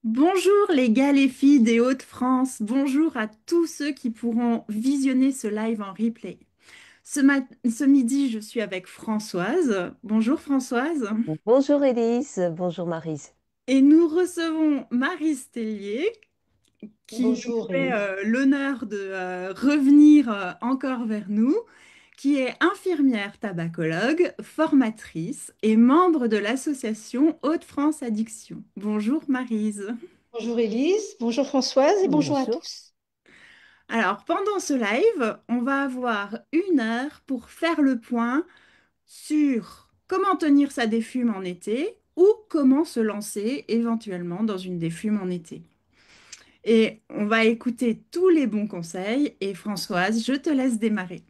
Bonjour les gars, les filles des Hauts-de-France. Bonjour à tous ceux qui pourront visionner ce live en replay. Ce midi, je suis avec Françoise. Bonjour Françoise. Bonjour Élise, bonjour Maryse. Et nous recevons Marie Stellier qui nous Bonjour fait Élise. l'honneur de revenir encore vers nous, qui est infirmière tabacologue, formatrice et membre de l'association Hauts-de-France Addiction. Bonjour Maryse. Bonjour Élise, bonjour Françoise et bonjour à Bonjour. tous. Alors, pendant ce live, on va avoir 1 heure pour faire le point sur comment tenir sa défume en été ou comment se lancer éventuellement dans une défume en été. Et on va écouter tous les bons conseils. Et Françoise, je te laisse démarrer.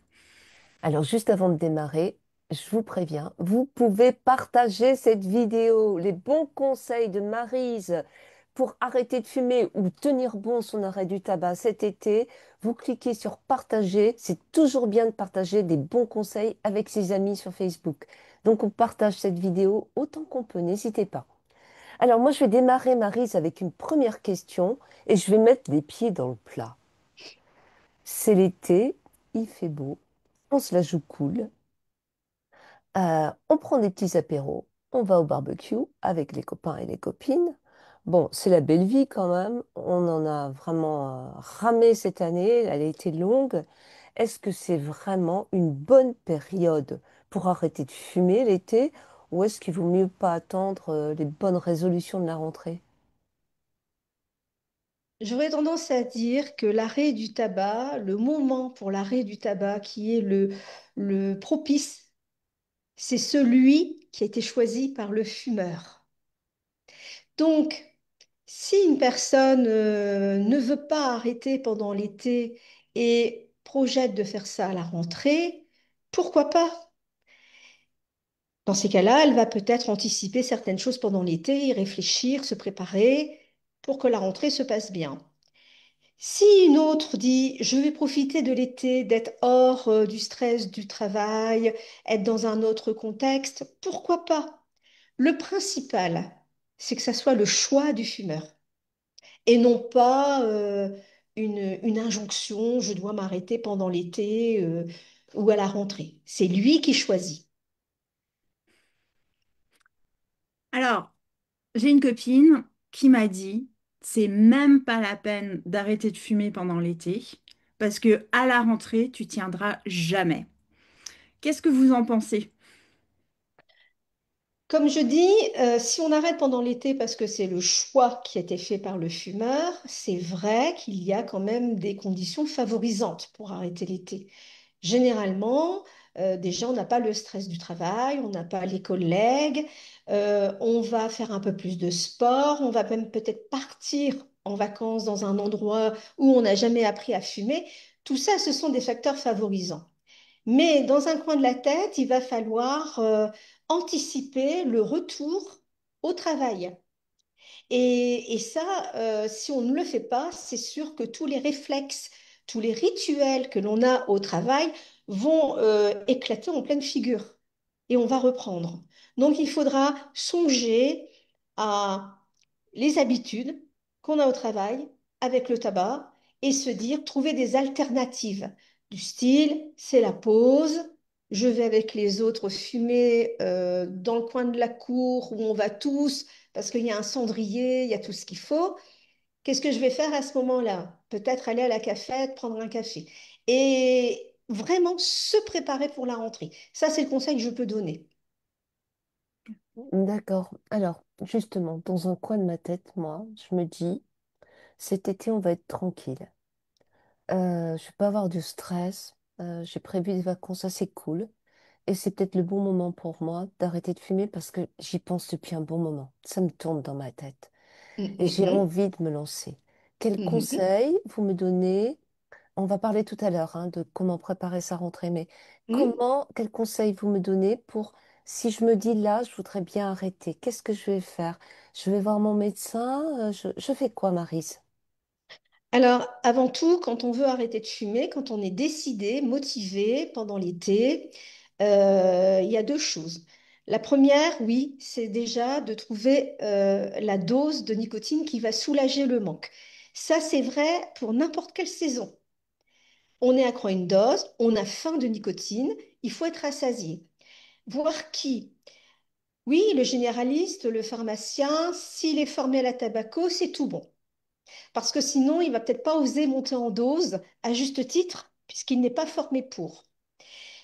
Alors juste avant de démarrer, je vous préviens, vous pouvez partager cette vidéo, les bons conseils de Maryse pour arrêter de fumer ou tenir bon son arrêt du tabac cet été. Vous cliquez sur partager, c'est toujours bien de partager des bons conseils avec ses amis sur Facebook. Donc on partage cette vidéo autant qu'on peut, n'hésitez pas. Alors moi je vais démarrer Maryse avec une première question et je vais mettre les pieds dans le plat. C'est l'été, il fait beau, on se la joue cool, on prend des petits apéros, on va au barbecue avec les copains et les copines. Bon, c'est la belle vie quand même, on en a vraiment ramé cette année, elle a été longue. Est-ce que c'est vraiment une bonne période pour arrêter de fumer l'été ou est-ce qu'il vaut mieux pas attendre les bonnes résolutions de la rentrée? J'aurais tendance à dire que l'arrêt du tabac, le moment pour l'arrêt du tabac qui est le propice, c'est celui qui a été choisi par le fumeur. Donc, si une personne ne veut pas arrêter pendant l'été et projette de faire ça à la rentrée, pourquoi pas? Dans ces cas-là, elle va peut-être anticiper certaines choses pendant l'été, y réfléchir, se préparer pour que la rentrée se passe bien. Si une autre dit, je vais profiter de l'été, d'être hors du stress du travail, être dans un autre contexte, pourquoi pas? Le principal, c'est que ça soit le choix du fumeur et non pas une injonction, je dois m'arrêter pendant l'été ou à la rentrée. C'est lui qui choisit. Alors, j'ai une copine qui m'a dit, c'est même pas la peine d'arrêter de fumer pendant l'été parce que à la rentrée, tu tiendras jamais. Qu'est-ce que vous en pensez? Comme je dis, si on arrête pendant l'été parce que c'est le choix qui a été fait par le fumeur, c'est vrai qu'il y a quand même des conditions favorisantes pour arrêter l'été. Généralement, déjà, on n'a pas le stress du travail, on n'a pas les collègues, on va faire un peu plus de sport, on va même peut-être partir en vacances dans un endroit où on n'a jamais appris à fumer. Tout ça, ce sont des facteurs favorisants. Mais dans un coin de la tête, il va falloir anticiper le retour au travail. Et ça, si on ne le fait pas, c'est sûr que tous les réflexes, tous les rituels que l'on a au travail vont éclater en pleine figure et on va reprendre. Donc, il faudra songer à les habitudes qu'on a au travail avec le tabac et se dire, trouver des alternatives du style, c'est la pause, je vais avec les autres fumer dans le coin de la cour où on va tous parce qu'il y a un cendrier, il y a tout ce qu'il faut. Qu'est-ce que je vais faire à ce moment-là? Peut-être aller à la cafette, prendre un café. Et vraiment se préparer pour la rentrée. Ça, c'est le conseil que je peux donner. D'accord. Alors, justement, dans un coin de ma tête, moi, je me dis, cet été, on va être tranquille. Je vais pas avoir de stress. J'ai prévu des vacances assez cool. Et c'est peut-être le bon moment pour moi d'arrêter de fumer parce que j'y pense depuis un bon moment. Ça me tourne dans ma tête. Et j'ai Mhm, envie de me lancer. Quels mhm, conseils vous me donnez? On va parler tout à l'heure hein, de comment préparer sa rentrée, mais mhm. quels conseils vous me donnez pour si je me dis là, je voudrais bien arrêter, qu'est-ce que je vais faire? Je vais voir mon médecin, je fais quoi, Maryse? Alors, avant tout, quand on veut arrêter de fumer, quand on est décidé, motivé pendant l'été, il y a deux choses. La première, oui, c'est déjà de trouver la dose de nicotine qui va soulager le manque. Ça, c'est vrai pour n'importe quelle saison. On est accro à une dose, on a faim de nicotine, il faut être rassasié. Voir qui? Oui, le généraliste, le pharmacien, s'il est formé à la tabaco, c'est tout bon. Parce que sinon, il va peut-être pas oser monter en dose à juste titre, puisqu'il n'est pas formé pour.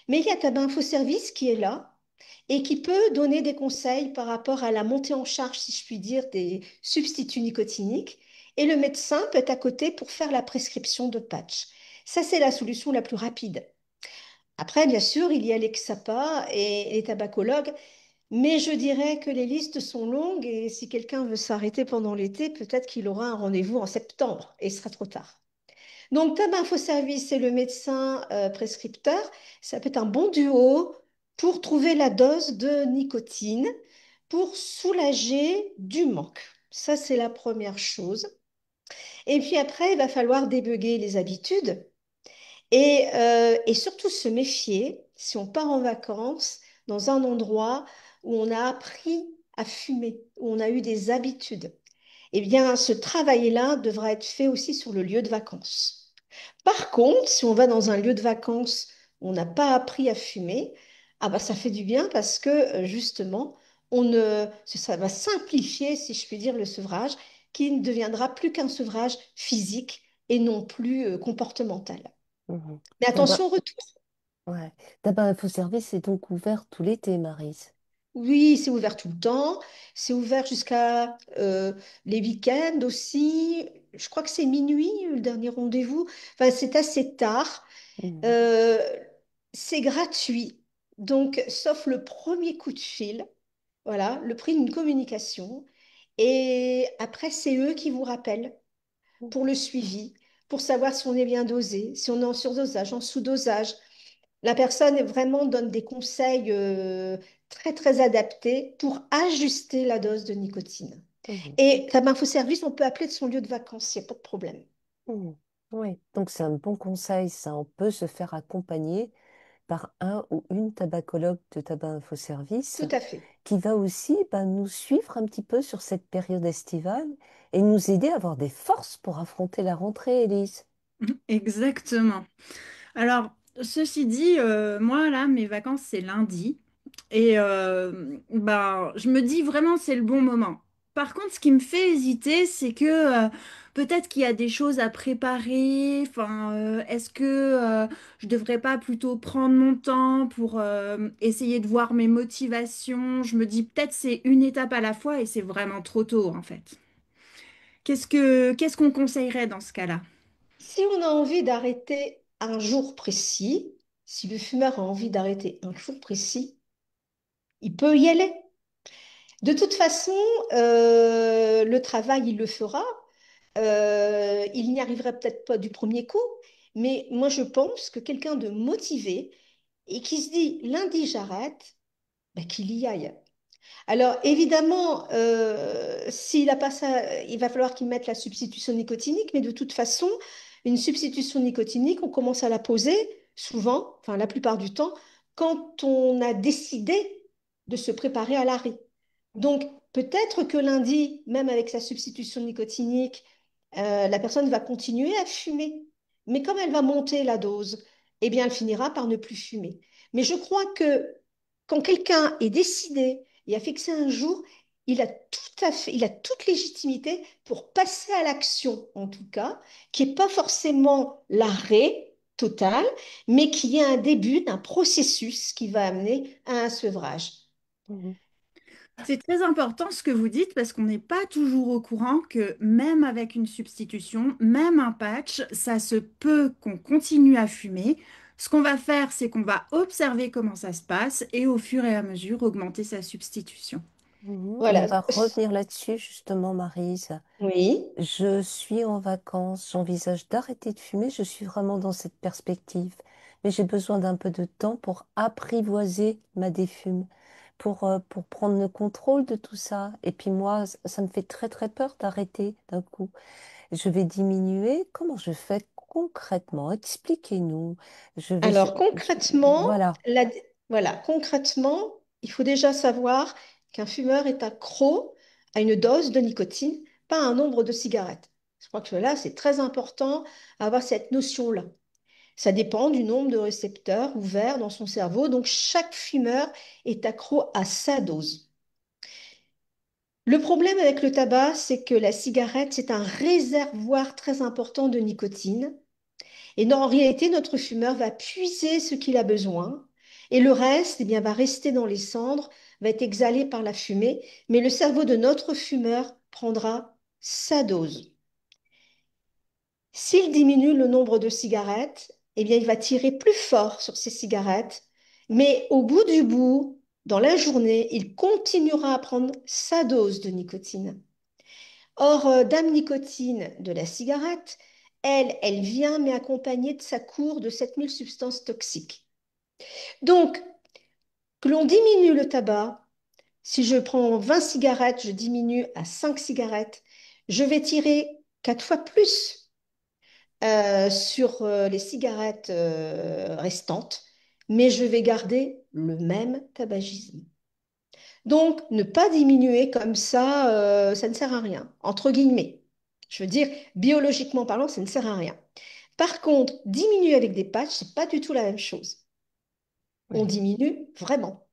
Mais il y a Tabac Info Service qui est là et qui peut donner des conseils par rapport à la montée en charge, si je puis dire, des substituts nicotiniques. Et le médecin peut être à côté pour faire la prescription de patch. Ça, c'est la solution la plus rapide. Après, bien sûr, il y a les XAPA et les tabacologues, mais je dirais que les listes sont longues et si quelqu'un veut s'arrêter pendant l'été, peut-être qu'il aura un rendez-vous en septembre et il sera trop tard. Donc, Tabac Info Service et le médecin prescripteur, ça peut être un bon duo pour trouver la dose de nicotine pour soulager du manque. Ça, c'est la première chose. Et puis après, il va falloir débugger les habitudes et surtout se méfier si on part en vacances dans un endroit où on a appris à fumer, où on a eu des habitudes. Eh bien, ce travail-là devra être fait aussi sur le lieu de vacances. Par contre, si on va dans un lieu de vacances où on n'a pas appris à fumer, ah bah ça fait du bien parce que justement, ça va simplifier, si je puis dire, le sevrage, qui ne deviendra plus qu'un sevrage physique et non plus comportemental. Mhm. Mais Tabac, attention au retour. ouais. Tabac Info Service est donc ouvert tout l'été, Maryse. Oui, c'est ouvert tout le temps. C'est ouvert jusqu'à les week-ends aussi. Je crois que c'est minuit, le dernier rendez-vous. Enfin, c'est assez tard. Mhm. Euh, c'est gratuit. Donc, sauf le premier coup de fil, voilà, le prix d'une communication. Et après, c'est eux qui vous rappellent pour le suivi, pour savoir si on est bien dosé, si on est en surdosage, en sous-dosage. La personne vraiment donne des conseils très, très adaptés pour ajuster la dose de nicotine. Mhm. Et comme infoservice, on peut appeler de son lieu de vacances, il n'y a pas de problème. Mhm. Oui, donc c'est un bon conseil, ça. On peut se faire accompagner par un ou une tabacologue de Tabac Info Service Tout à fait. qui va aussi nous suivre un petit peu sur cette période estivale et nous aider à avoir des forces pour affronter la rentrée, Élise. Exactement. Alors, ceci dit, moi, là, mes vacances, c'est lundi. Et ben, je me dis vraiment, c'est le bon moment. Par contre, ce qui me fait hésiter, c'est que peut-être qu'il y a des choses à préparer. Enfin, est-ce que je devrais pas plutôt prendre mon temps pour essayer de voir mes motivations? Je me dis peut-être c'est une étape à la fois et c'est vraiment trop tôt, en fait. Qu'est-ce qu'on conseillerait dans ce cas-là? Si on a envie d'arrêter un jour précis, si le fumeur a envie d'arrêter un jour précis, il peut y aller. De toute façon, le travail, il le fera. Il n'y arriverait peut-être pas du premier coup, mais moi je pense que quelqu'un de motivé et qui se dit lundi j'arrête, ben, qu'il y aille. Alors évidemment, s'il a pas ça, il va falloir qu'il mette la substitution nicotinique, mais de toute façon, une substitution nicotinique, on commence à la poser souvent, enfin la plupart du temps, quand on a décidé de se préparer à l'arrêt. Donc peut-être que lundi, même avec sa substitution nicotinique, la personne va continuer à fumer. Mais comme elle va monter la dose, eh bien elle finira par ne plus fumer. Mais je crois que quand quelqu'un est décidé et a fixé un jour, il a toute légitimité pour passer à l'action, en tout cas, qui n'est pas forcément l'arrêt total, mais qui est un début d'un processus qui va amener à un sevrage. Mhm. C'est très important ce que vous dites parce qu'on n'est pas toujours au courant que même avec une substitution, même un patch, ça se peut qu'on continue à fumer. Ce qu'on va faire, c'est qu'on va observer comment ça se passe et au fur et à mesure augmenter sa substitution. Mhm. On Voilà. va revenir là-dessus, justement, Maryse. Oui. Je suis en vacances, j'envisage d'arrêter de fumer, je suis vraiment dans cette perspective. Mais j'ai besoin d'un peu de temps pour apprivoiser ma défume, pour prendre le contrôle de tout ça. Et puis moi, ça me fait très très peur d'arrêter d'un coup. Je vais diminuer. Comment je fais concrètement? Expliquez-nous. Je vais, Alors concrètement, voilà. voilà, concrètement, Il faut déjà savoir qu'un fumeur est accro à une dose de nicotine, pas à un nombre de cigarettes. Je crois que là, c'est très important d'avoir cette notion-là. Ça dépend du nombre de récepteurs ouverts dans son cerveau. Donc, chaque fumeur est accro à sa dose. Le problème avec le tabac, c'est que la cigarette, c'est un réservoir très important de nicotine. Et non, en réalité, notre fumeur va puiser ce qu'il a besoin. Et le reste, eh bien, va rester dans les cendres, va être exhalé par la fumée. Mais le cerveau de notre fumeur prendra sa dose. S'il diminue le nombre de cigarettes, eh bien, il va tirer plus fort sur ses cigarettes, mais au bout du bout, dans la journée, il continuera à prendre sa dose de nicotine. Or, Dame Nicotine de la cigarette, elle vient mais accompagnée de sa cour de 7 000 substances toxiques. Donc, que l'on diminue le tabac, si je prends 20 cigarettes, je diminue à 5 cigarettes, je vais tirer 4 fois plus sur les cigarettes restantes, mais je vais garder le même tabagisme. Donc, ne pas diminuer comme ça ne sert à rien, entre guillemets. Je veux dire, biologiquement parlant, ça ne sert à rien. Par contre, diminuer avec des patchs, c'est pas du tout la même chose. On Oui. diminue vraiment,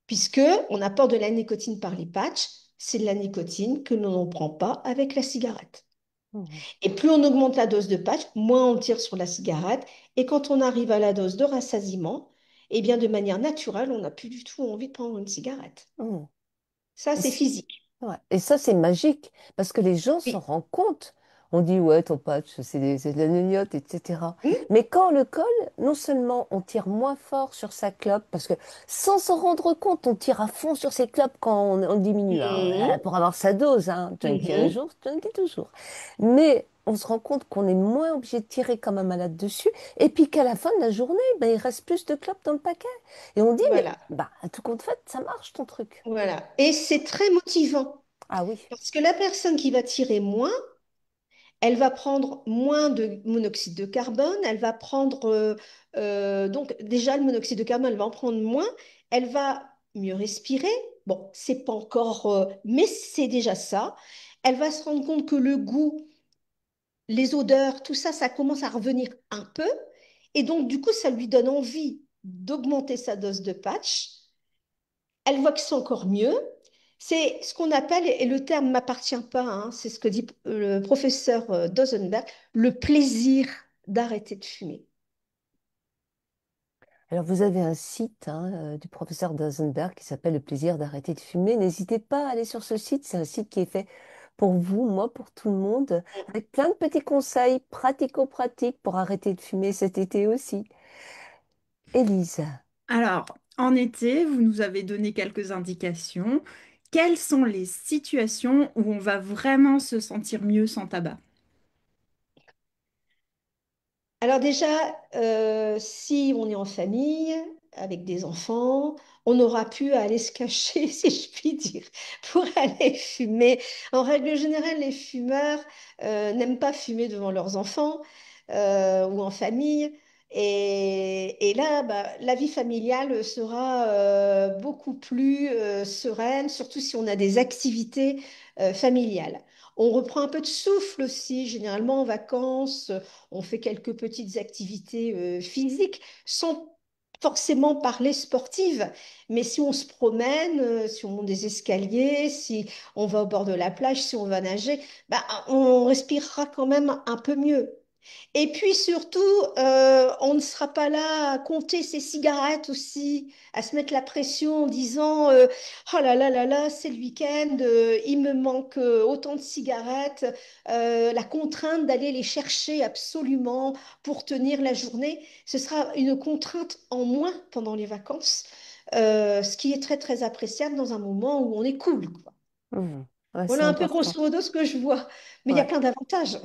puisque on apporte de la nicotine par les patchs, c'est de la nicotine que l'on ne prend pas avec la cigarette. Mhm. Et plus on augmente la dose de patch, moins on tire sur la cigarette. Et quand on arrive à la dose de rassasiement, eh bien, de manière naturelle, on n'a plus du tout envie de prendre une cigarette. Mhm. Ça, Et c'est c- physique. ouais. Et ça, c'est magique parce que les gens s'en Oui. rendent compte. On dit, ouais, ton patch, c'est de la gnognotte, etc. Hmm. Mais quand on le colle, non seulement on tire moins fort sur sa clope, parce que sans s'en rendre compte, on tire à fond sur ses clopes quand on diminue, hein, Mhm. pour avoir sa dose. Hein. Junkie un Mhm. jour, junkie toujours. Mais on se rend compte qu'on est moins obligé de tirer comme un malade dessus, et puis qu'à la fin de la journée, ben, il reste plus de clopes dans le paquet. Et on dit, mais Voilà, bah, à tout compte fait, ça marche ton truc. voilà. Et c'est très motivant Ah oui. parce que la personne qui va tirer moins, elle va prendre moins de monoxyde de carbone, elle va prendre, donc déjà le monoxyde de carbone, elle va en prendre moins, elle va mieux respirer. Bon, c'est pas encore, mais c'est déjà ça. Elle va se rendre compte que le goût, les odeurs, tout ça, ça commence à revenir un peu. Et donc, du coup, ça lui donne envie d'augmenter sa dose de patch. Elle voit que c'est encore mieux. C'est ce qu'on appelle, et le terme ne m'appartient pas, hein, c'est ce que dit le professeur Dosenberg, le plaisir d'arrêter de fumer. Alors, vous avez un site du professeur Dosenberg qui s'appelle Le plaisir d'arrêter de fumer. N'hésitez pas à aller sur ce site. C'est un site qui est fait pour vous, moi, pour tout le monde, avec plein de petits conseils pratico-pratiques pour arrêter de fumer cet été aussi. Élise, Alors, en été, vous nous avez donné quelques indications. Quelles sont les situations où on va vraiment se sentir mieux sans tabac? Alors déjà, si on est en famille, avec des enfants, on aura pu aller se cacher, si je puis dire, pour aller fumer. En règle générale, les fumeurs n'aiment pas fumer devant leurs enfants ou en famille. Et là, bah, la vie familiale sera beaucoup plus sereine, surtout si on a des activités familiales. On reprend un peu de souffle aussi, généralement en vacances. On fait quelques petites activités physiques sans forcément parler sportive. Mais si on se promène, si on monte des escaliers, si on va au bord de la plage, si on va nager, bah, on respirera quand même un peu mieux. Et puis surtout, on ne sera pas là à compter ses cigarettes aussi, à se mettre la pression en disant oh là là là là, c'est le week-end, il me manque autant de cigarettes, la contrainte d'aller les chercher absolument pour tenir la journée. Ce sera une contrainte en moins pendant les vacances, ce qui est très très appréciable dans un moment où on est cool, quoi. ouais, c'est Voilà un peu important. grosso modo ce que je vois, mais il y a Ouais. plein d'avantages.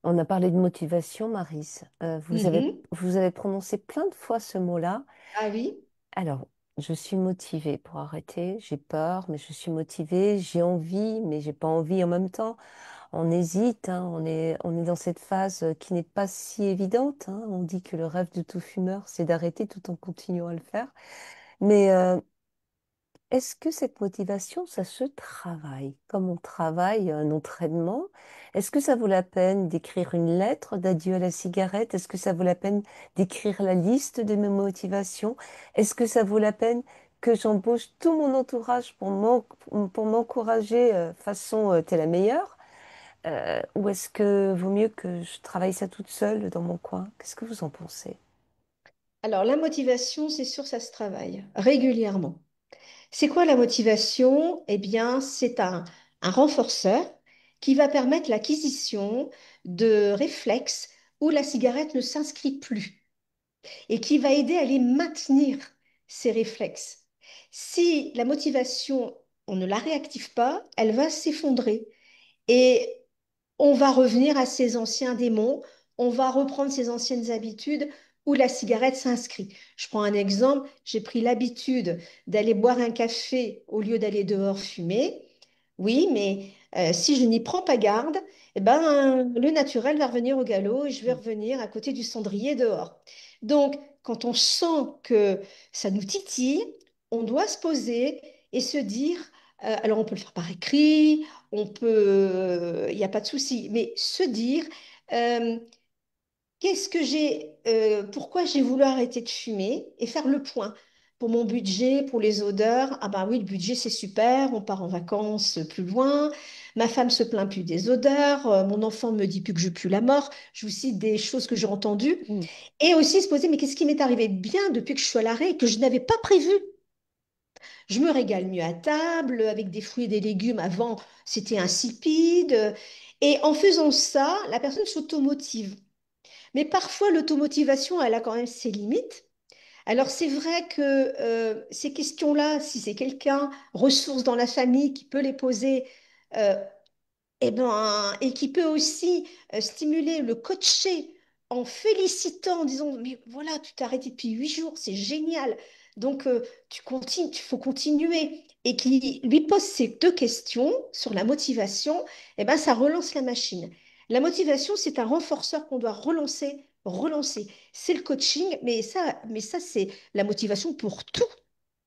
On a parlé de motivation, Maris. Mhm. Vous avez prononcé plein de fois ce mot-là. Ah oui. Alors, je suis motivée pour arrêter. J'ai peur, mais je suis motivée. J'ai envie, mais j'ai pas envie en même temps. On hésite, hein, on est dans cette phase qui n'est pas si évidente. Hein. On dit que le rêve de tout fumeur, c'est d'arrêter tout en continuant à le faire. Mais est-ce que cette motivation, ça se travaille comme on travaille un entraînement? Est-ce que ça vaut la peine d'écrire une lettre d'adieu à la cigarette? Est-ce que ça vaut la peine d'écrire la liste de mes motivations? Est-ce que ça vaut la peine que j'embauche tout mon entourage pour m'encourager façon t'es la meilleure? Ou est-ce que vaut mieux que je travaille ça toute seule dans mon coin? Qu'est-ce que vous en pensez? Alors, la motivation, c'est sûr, ça se travaille régulièrement. C'est quoi la motivation? Eh bien, c'est un renforceur qui va permettre l'acquisition de réflexes où la cigarette ne s'inscrit plus et qui va aider à les maintenir, ces réflexes. Si la motivation, on ne la réactive pas, elle va s'effondrer. Et on va revenir à ses anciens démons, on va reprendre ses anciennes habitudes où la cigarette s'inscrit. Je prends un exemple, j'ai pris l'habitude d'aller boire un café au lieu d'aller dehors fumer. Oui, mais si je n'y prends pas garde, eh ben, le naturel va revenir au galop et je vais revenir à côté du cendrier dehors. Donc, quand on sent que ça nous titille, on doit se poser et se dire, alors on peut le faire par écrit, on peut, il n'y a pas de souci, mais se dire, euh, pourquoi j'ai voulu arrêter de fumer et faire le point. Pour mon budget, pour les odeurs, ah ben oui, le budget c'est super, on part en vacances plus loin, ma femme se plaint plus des odeurs, mon enfant me dit plus que je pue la mort, je vous cite des choses que j'ai entendues, Hmm. et aussi se poser, mais qu'est-ce qui m'est arrivé de bien depuis que je suis à l'arrêt et que je n'avais pas prévu? Je me régale mieux à table, avec des fruits et des légumes. Avant, c'était insipide. Et en faisant ça, la personne s'automotive. Mais parfois, l'automotivation, elle a quand même ses limites. Alors, c'est vrai que ces questions-là, si c'est quelqu'un, ressource dans la famille, qui peut les poser, euh, et qui peut aussi stimuler, le coacher en félicitant, en disant, mais voilà, tu t'es arrêté depuis 8 jours, c'est génial. Donc, tu continues, il faut continuer. Et qui lui pose ces deux questions sur la motivation, eh ben, ça relance la machine. La motivation, c'est un renforceur qu'on doit relancer, relancer. C'est le coaching, mais ça, c'est la motivation pour tout,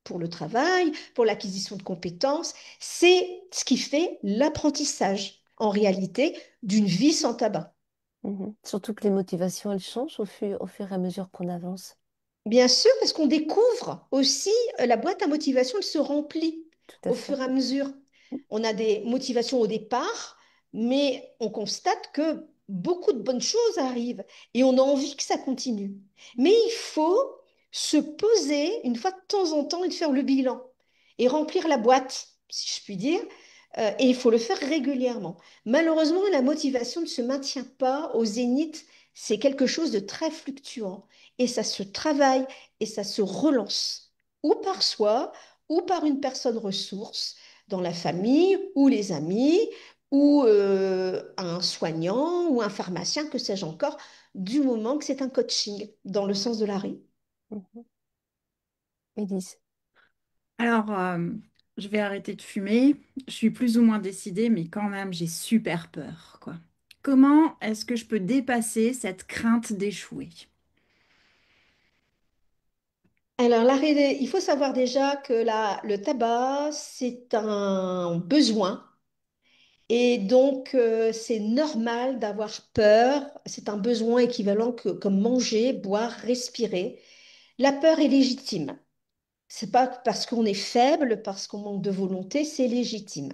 pour le travail, pour l'acquisition de compétences. C'est ce qui fait l'apprentissage, en réalité, d'une vie sans tabac. Mhm. Surtout que les motivations, elles changent au fur et à mesure qu'on avance. Bien sûr, parce qu'on découvre aussi, la boîte à motivation, elle se remplit Tout à au fait. fur et à mesure. On a des motivations au départ, mais on constate que beaucoup de bonnes choses arrivent et on a envie que ça continue. Mais il faut se poser une fois de temps en temps et de faire le bilan et remplir la boîte, si je puis dire. Et il faut le faire régulièrement. Malheureusement, la motivation ne se maintient pas au zénith. C'est quelque chose de très fluctuant et ça se travaille et ça se relance, ou par soi, ou par une personne ressource dans la famille, ou les amis, ou un soignant, ou un pharmacien, que sais-je encore, du moment que c'est un coaching dans le sens de l'arrêt. Mhm. Élise. Alors, je vais arrêter de fumer. Je suis plus ou moins décidée, mais quand même, j'ai super peur, quoi. Comment est-ce que je peux dépasser cette crainte d'échouer? Alors, il faut savoir déjà que le tabac, c'est un besoin. Et donc, c'est normal d'avoir peur. C'est un besoin équivalent comme manger, boire, respirer. La peur est légitime. C'est pas parce qu'on est faible, parce qu'on manque de volonté, c'est légitime.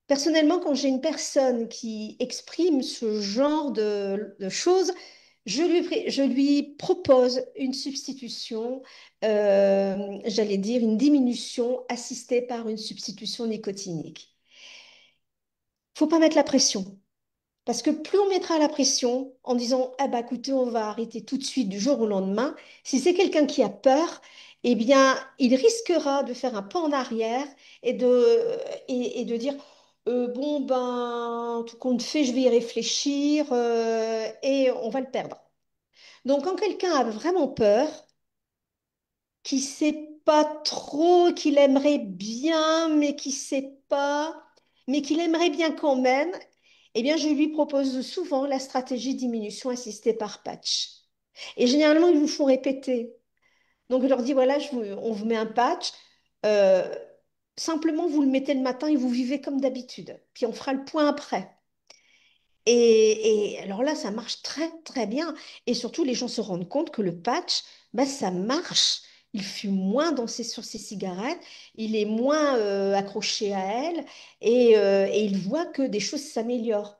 Personnellement, quand j'ai une personne qui exprime ce genre de choses, je lui propose une substitution, j'allais dire une diminution assistée par une substitution nicotinique. Faut pas mettre la pression. Parce que plus on mettra la pression en disant, ah bah écoutez, on va arrêter tout de suite du jour au lendemain, si c'est quelqu'un qui a peur, eh bien, il risquera de faire un pas en arrière et de dire, bon, ben, tout compte fait, je vais y réfléchir et on va le perdre. Donc, quand quelqu'un a vraiment peur, qui sait pas trop, qu'il aimerait bien, mais qui sait pas, mais qu'il aimerait bien quand même, eh bien, je lui propose souvent la stratégie diminution assistée par patch. Et généralement, ils vous font répéter. Donc je leur dis, voilà, on vous met un patch. Euh, Simplement, vous le mettez le matin et vous vivez comme d'habitude. Puis on fera le point après. Et alors là, ça marche très très bien. Et surtout, les gens se rendent compte que le patch, bah, ça marche. Il fume moins sur ses cigarettes, il est moins accroché à elle et il voit que des choses s'améliorent.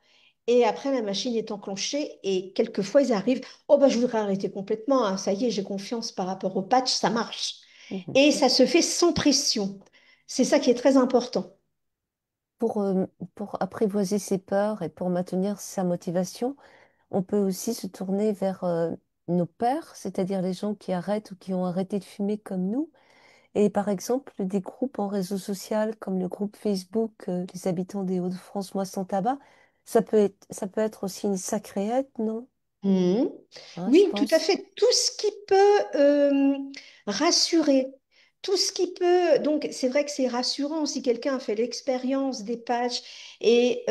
Et après, la machine est enclenchée et quelquefois, ils arrivent, oh bah, je voudrais arrêter complètement, hein. Ça y est, j'ai confiance par rapport au patch, ça marche. Mhm. Et ça se fait sans pression. C'est ça qui est très important. Pour, euh, pour apprivoiser ses peurs et pour maintenir sa motivation, on peut aussi se tourner vers nos pairs, c'est-à-dire les gens qui arrêtent ou qui ont arrêté de fumer comme nous. Et par exemple, des groupes en réseau social comme le groupe Facebook Les habitants des Hauts-de-France, moi sans tabac, ça peut être aussi une sacrée aide, non? Mhm. Hein, je Oui, tout à pense. fait. Tout ce qui peut rassurer, tout ce qui peut... Donc, c'est vrai que c'est rassurant si quelqu'un a fait l'expérience des patchs et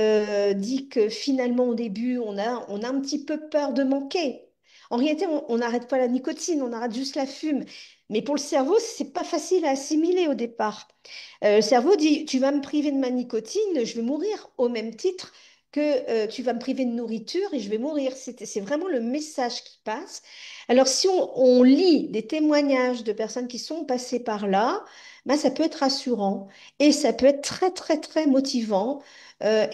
dit que finalement, au début, on a un petit peu peur de manquer. En réalité, on n'arrête pas la nicotine, on arrête juste la fume. Mais pour le cerveau, c'est pas facile à assimiler au départ. Le cerveau dit, tu vas me priver de ma nicotine, je vais mourir au même titre que tu vas me priver de nourriture et je vais mourir. C'est vraiment le message qui passe. Alors si on lit des témoignages de personnes qui sont passées par là, ben, ça peut être rassurant et ça peut être très très très motivant.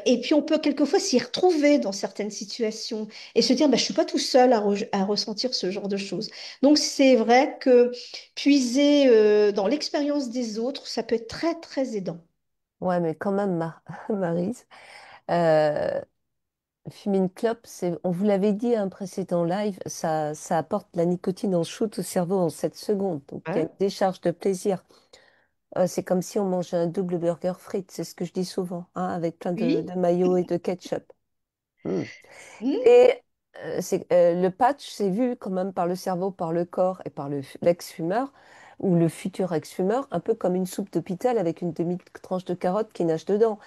Et puis on peut quelquefois s'y retrouver dans certaines situations et se dire, ben, je ne suis pas tout seul à ressentir ce genre de choses. Donc c'est vrai que puiser dans l'expérience des autres, ça peut être très très aidant. Ouais, mais quand même, Maryse, euh, fumer une clope, on vous l'avait dit à un précédent live, ça apporte la nicotine en shoot au cerveau en 7 secondes. Donc il y a une Hein. décharge de plaisir. C'est comme si on mangeait un double burger frites, c'est ce que je dis souvent, hein, avec plein Oui. de mayo et de ketchup. Mm. Hmm. Et le patch, c'est vu quand même par le cerveau, par le corps et par l'ex-fumeur ou le futur ex-fumeur, un peu comme une soupe d'hôpital avec une demi-tranche de carotte qui nage dedans.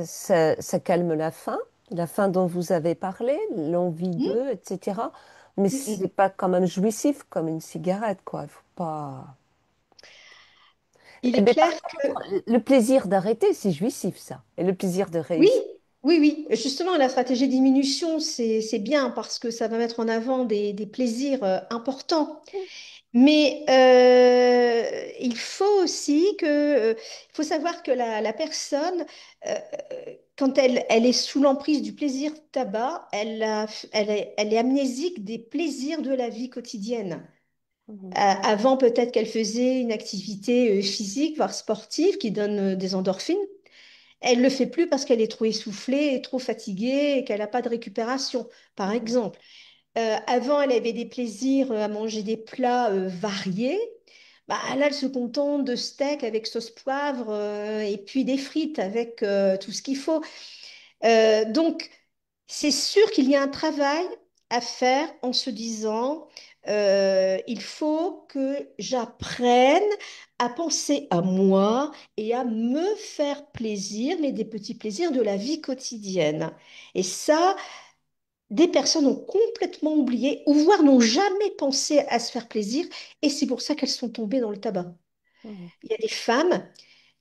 Ça calme la faim dont vous avez parlé, l'envie Hmm. d'eux, etc. Mais Hmm. c'est Hmm. pas quand même jouissif comme une cigarette, quoi. Il faut pas. Il Eh est ben, clair par que contre, le plaisir d'arrêter, c'est jouissif, ça. Et le plaisir de oui, réussir. oui, oui. Justement, la stratégie de diminution, c'est bien parce que ça va mettre en avant des plaisirs importants. Mais il faut aussi il faut savoir que la personne, euh, quand elle est sous l'emprise du plaisir tabac, elle est amnésique des plaisirs de la vie quotidienne. Mhm, Avant, peut-être qu'elle faisait une activité physique, voire sportive, qui donne des endorphines. Elle ne le fait plus parce qu'elle est trop essoufflée, et trop fatiguée et qu'elle n'a pas de récupération, par mhm, exemple. Avant, elle avait des plaisirs à manger des plats variés. Bah, là, elle se contente de steak avec sauce poivre et puis des frites avec tout ce qu'il faut. Donc, c'est sûr qu'il y a un travail à faire en se disant, il faut que j'apprenne à penser à moi et à me faire plaisir, mais des petits plaisirs de la vie quotidienne. Et ça, des personnes ont complètement oublié ou voire n'ont jamais pensé à se faire plaisir et c'est pour ça qu'elles sont tombées dans le tabac. mhm, Il y a des femmes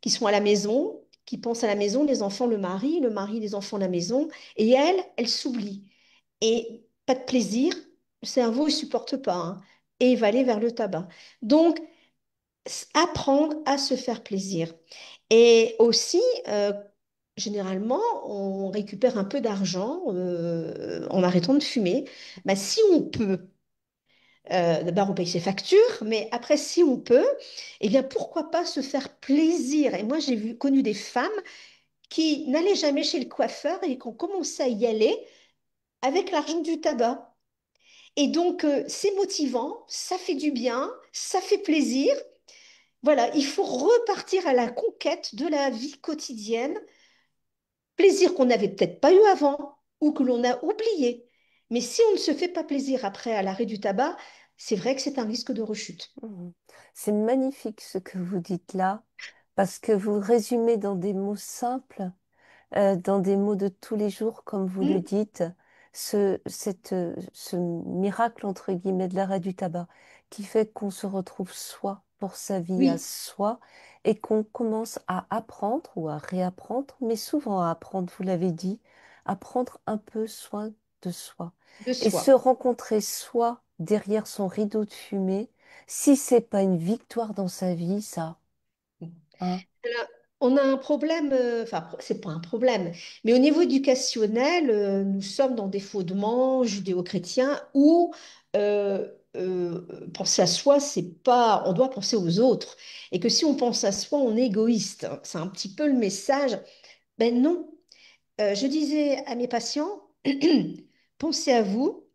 qui sont à la maison, qui pensent à la maison, les enfants, le mari, les enfants, la maison, et elles s'oublient. Et pas de plaisir, le cerveau ne supporte pas, hein, et il va aller vers le tabac. Donc, apprendre à se faire plaisir. Et aussi, généralement, on récupère un peu d'argent en arrêtant de fumer. Bah, si on peut, d'abord on paye ses factures, mais après, si on peut, eh bien, pourquoi pas se faire plaisir? Et moi, connu des femmes qui n'allaient jamais chez le coiffeur et qui ont commencé à y aller avec l'argent du tabac. Et donc, c'est motivant, ça fait du bien, ça fait plaisir. Voilà, il faut repartir à la conquête de la vie quotidienne, plaisir qu'on n'avait peut-être pas eu avant ou que l'on a oublié. Mais si on ne se fait pas plaisir après à l'arrêt du tabac, c'est vrai que c'est un risque de rechute. mhm. C'est magnifique ce que vous dites là, parce que vous résumez dans des mots simples, dans des mots de tous les jours, comme vous le Hmm. dites, ce miracle, entre guillemets, de l'arrêt du tabac, qui fait qu'on se retrouve soi pour sa vie à Oui, soi et qu'on commence à apprendre ou à réapprendre, mais souvent à apprendre, vous l'avez dit, à prendre un peu soin de soi de et se soi. rencontrer soi derrière son rideau de fumée. Si c'est pas une victoire dans sa vie, ça, hein, Alors, on a un problème, enfin, c'est pas un problème, mais au niveau éducationnel, nous sommes dans des fondements judéo-chrétiens où penser à soi, c'est pas, on doit penser aux autres. Et que si on pense à soi, on est égoïste. C'est un petit peu le message. Ben non. Je disais à mes patients, pensez à vous,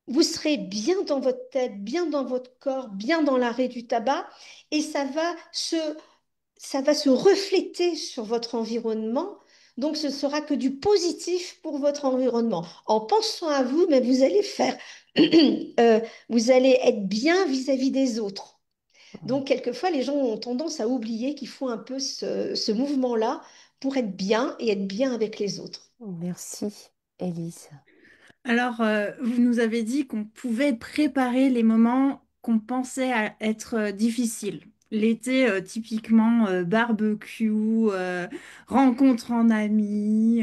vous serez bien dans votre tête, bien dans votre corps, bien dans l'arrêt du tabac, et ça va se refléter sur votre environnement. Donc, ce sera que du positif pour votre environnement. En pensant à vous, mais vous allez faire, vous allez être bien vis-à-vis des autres. Donc, quelquefois, les gens ont tendance à oublier qu'il faut un peu ce mouvement-là pour être bien et être bien avec les autres. merci, Élise. Alors, vous nous avez dit qu'on pouvait préparer les moments qu'on pensait être difficiles. L'été, typiquement, barbecue, rencontre en amis,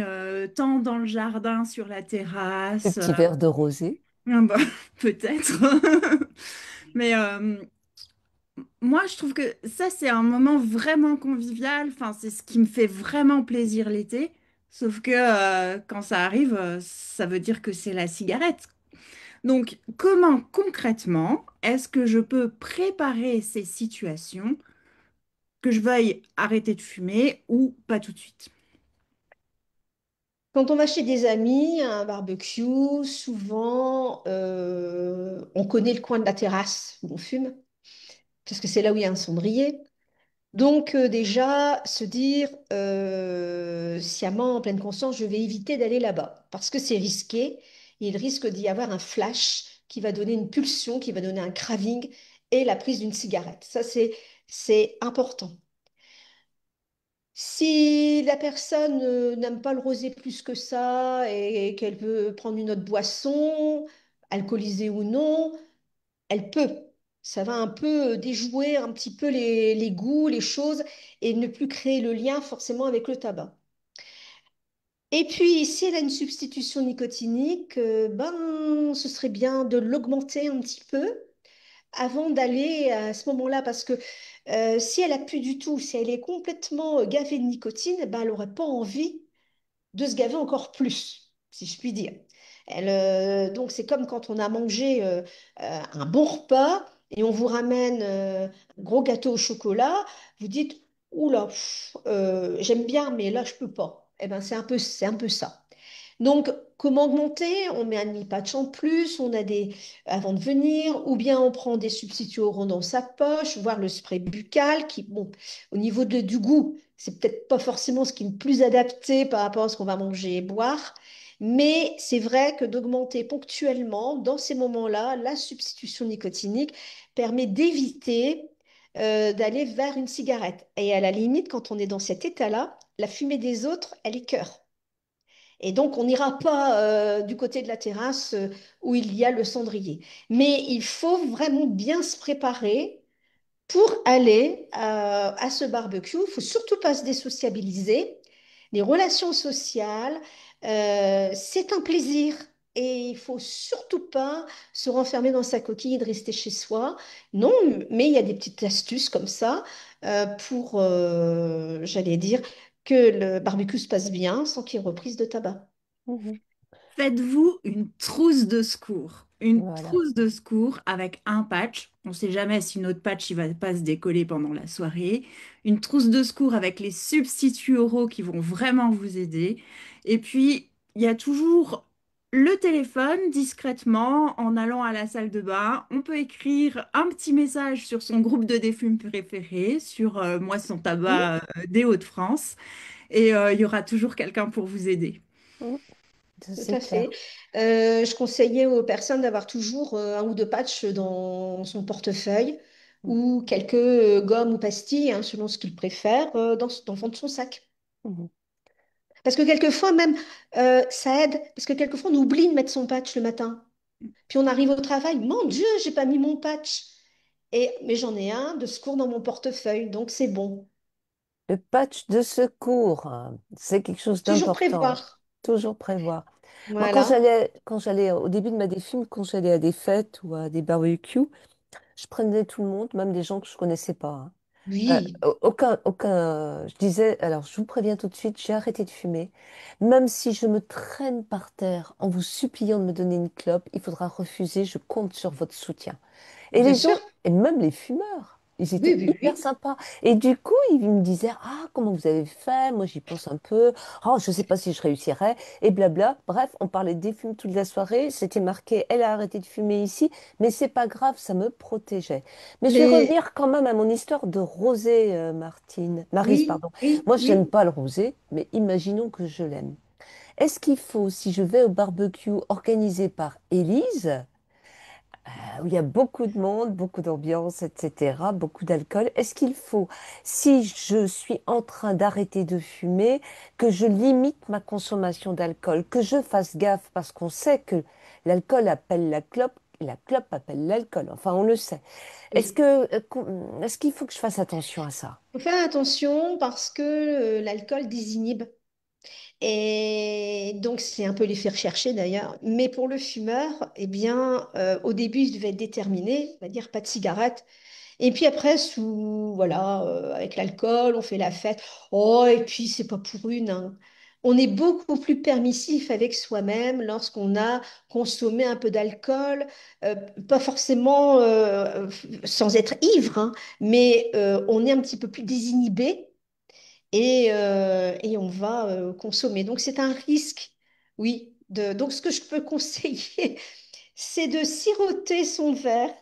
temps dans le jardin, sur la Le terrasse. petit verre de rosé. Ah bah, peut-être. Mais moi, je trouve que ça, c'est un moment vraiment convivial. Enfin, c'est ce qui me fait vraiment plaisir l'été. Sauf que quand ça arrive, ça veut dire que c'est la cigarette. Donc, comment concrètement est-ce que je peux préparer ces situations, que je veuille arrêter de fumer ou pas tout de suite? Quand on va chez des amis, à un barbecue, souvent, on connaît le coin de la terrasse où on fume, parce que c'est là où il y a un cendrier. Donc déjà, se dire sciemment, en pleine conscience, je vais éviter d'aller là-bas, parce que c'est risqué. Il risque d'y avoir un flash qui va donner une pulsion, qui va donner un craving et la prise d'une cigarette. Ça, c'est important. Si la personne n'aime pas le rosé plus que ça et qu'elle veut prendre une autre boisson, alcoolisée ou non, elle peut. Ça va un peu déjouer un petit peu les goûts, les choses et ne plus créer le lien forcément avec le tabac. Et puis, si elle a une substitution nicotinique, ben, ce serait bien de l'augmenter un petit peu avant d'aller à ce moment-là, parce que si elle a plus du tout, si elle est complètement gavée de nicotine, ben, elle n'aurait pas envie de se gaver encore plus, si je puis dire. Donc c'est comme quand on a mangé un bon repas et on vous ramène un gros gâteau au chocolat, vous dites, oula, j'aime bien, mais là je peux pas. Eh ben c'est un peu ça. Donc, comment augmenter? On met un demi-patch en plus, on a des avant de venir, ou bien on prend des substituts auront dans sa poche, voire le spray buccal qui, bon, au niveau du goût, c'est peut-être pas forcément ce qui est le plus adapté par rapport à ce qu'on va manger et boire, mais c'est vrai que d'augmenter ponctuellement, dans ces moments-là, la substitution nicotinique permet d'éviter d'aller vers une cigarette. Et à la limite, quand on est dans cet état-là, la fumée des autres, elle écœure. Et donc, on n'ira pas du côté de la terrasse où il y a le cendrier. Mais il faut vraiment bien se préparer pour aller à ce barbecue. Il ne faut surtout pas se désociabiliser. Les relations sociales, c'est un plaisir. Et il faut surtout pas se renfermer dans sa coquille et de rester chez soi. Non, mais il y a des petites astuces comme ça pour, j'allais dire, que le barbecue se passe bien sans qu'il y ait reprise de tabac. Mhm. Faites-vous une trousse de secours. Une Voilà. trousse de secours avec un patch. On ne sait jamais si notre patch il va pas se décoller pendant la soirée. Une trousse de secours avec les substituts oraux qui vont vraiment vous aider. Et puis, il y a toujours le téléphone discrètement en allant à la salle de bain. On peut écrire un petit message sur son groupe de défume préféré, sur Moisson Hmm. Tabac des Hauts-de-France. Et il y aura toujours quelqu'un pour vous aider. Mhm. Ça, Tout c'est à fait. clair. Je conseillais aux personnes d'avoir toujours un ou deux patchs dans son portefeuille Mhm. ou quelques gommes ou pastilles, hein, selon ce qu'ils préfèrent, dans le fond de son sac. Mhm. Parce que quelquefois même, ça aide, parce que quelquefois on oublie de mettre son patch le matin. Puis on arrive au travail, mon Dieu, j'ai pas mis mon patch. Mais j'en ai un de secours dans mon portefeuille, donc c'est bon. Le patch de secours, hein, c'est quelque chose Toujours d'important. prévoir. Toujours prévoir. Moi, Voilà. quand j'allais au début de ma défume, quand j'allais à des fêtes ou à des barbecues, je prenais tout le monde, même des gens que je connaissais pas, hein. Oui, Je disais, alors je vous préviens tout de suite, j'ai arrêté de fumer. Même si je me traîne par terre en vous suppliant de me donner une clope, il faudra refuser, je compte sur votre soutien. Et bien les sûr. gens, et même les fumeurs, ils Oui, étaient oui, hyper oui. sympas. Et du coup, ils me disaient, ah, comment vous avez fait? Moi, j'y pense un peu. Oh, je ne sais pas si je réussirais. Et blabla. Bref, on parlait des fumes toute la soirée. C'était marqué, elle a arrêté de fumer ici. Mais c'est pas grave, ça me protégeait. Mais je vais Les... revenir quand même à mon histoire de rosé, Maryse, Oui, pardon. oui, Moi, je n'aime oui. pas le rosé, mais imaginons que je l'aime. Est-ce qu'il faut, si je vais au barbecue organisé par Élise, où il y a beaucoup de monde, beaucoup d'ambiance, etc., beaucoup d'alcool. Est-ce qu'il faut, si je suis en train d'arrêter de fumer, que je limite ma consommation d'alcool, que je fasse gaffe parce qu'on sait que l'alcool appelle la clope appelle l'alcool, enfin on le sait. Oui. Est-ce qu'il faut que je fasse attention à ça? Faut faire attention parce que l'alcool désinhibe. Et donc, c'est un peu les faire chercher d'ailleurs. Mais pour le fumeur, eh bien, au début, il devait être déterminé, on va dire pas de cigarette. Et puis après, voilà, avec l'alcool, on fait la fête. Oh, et puis, c'est pas pour une, hein. On est beaucoup plus permissif avec soi-même lorsqu'on a consommé un peu d'alcool, euh, pas forcément sans être ivre, hein, mais on est un petit peu plus désinhibé et on va consommer. Donc, c'est un risque, oui. Donc, ce que je peux conseiller, c'est de siroter son verre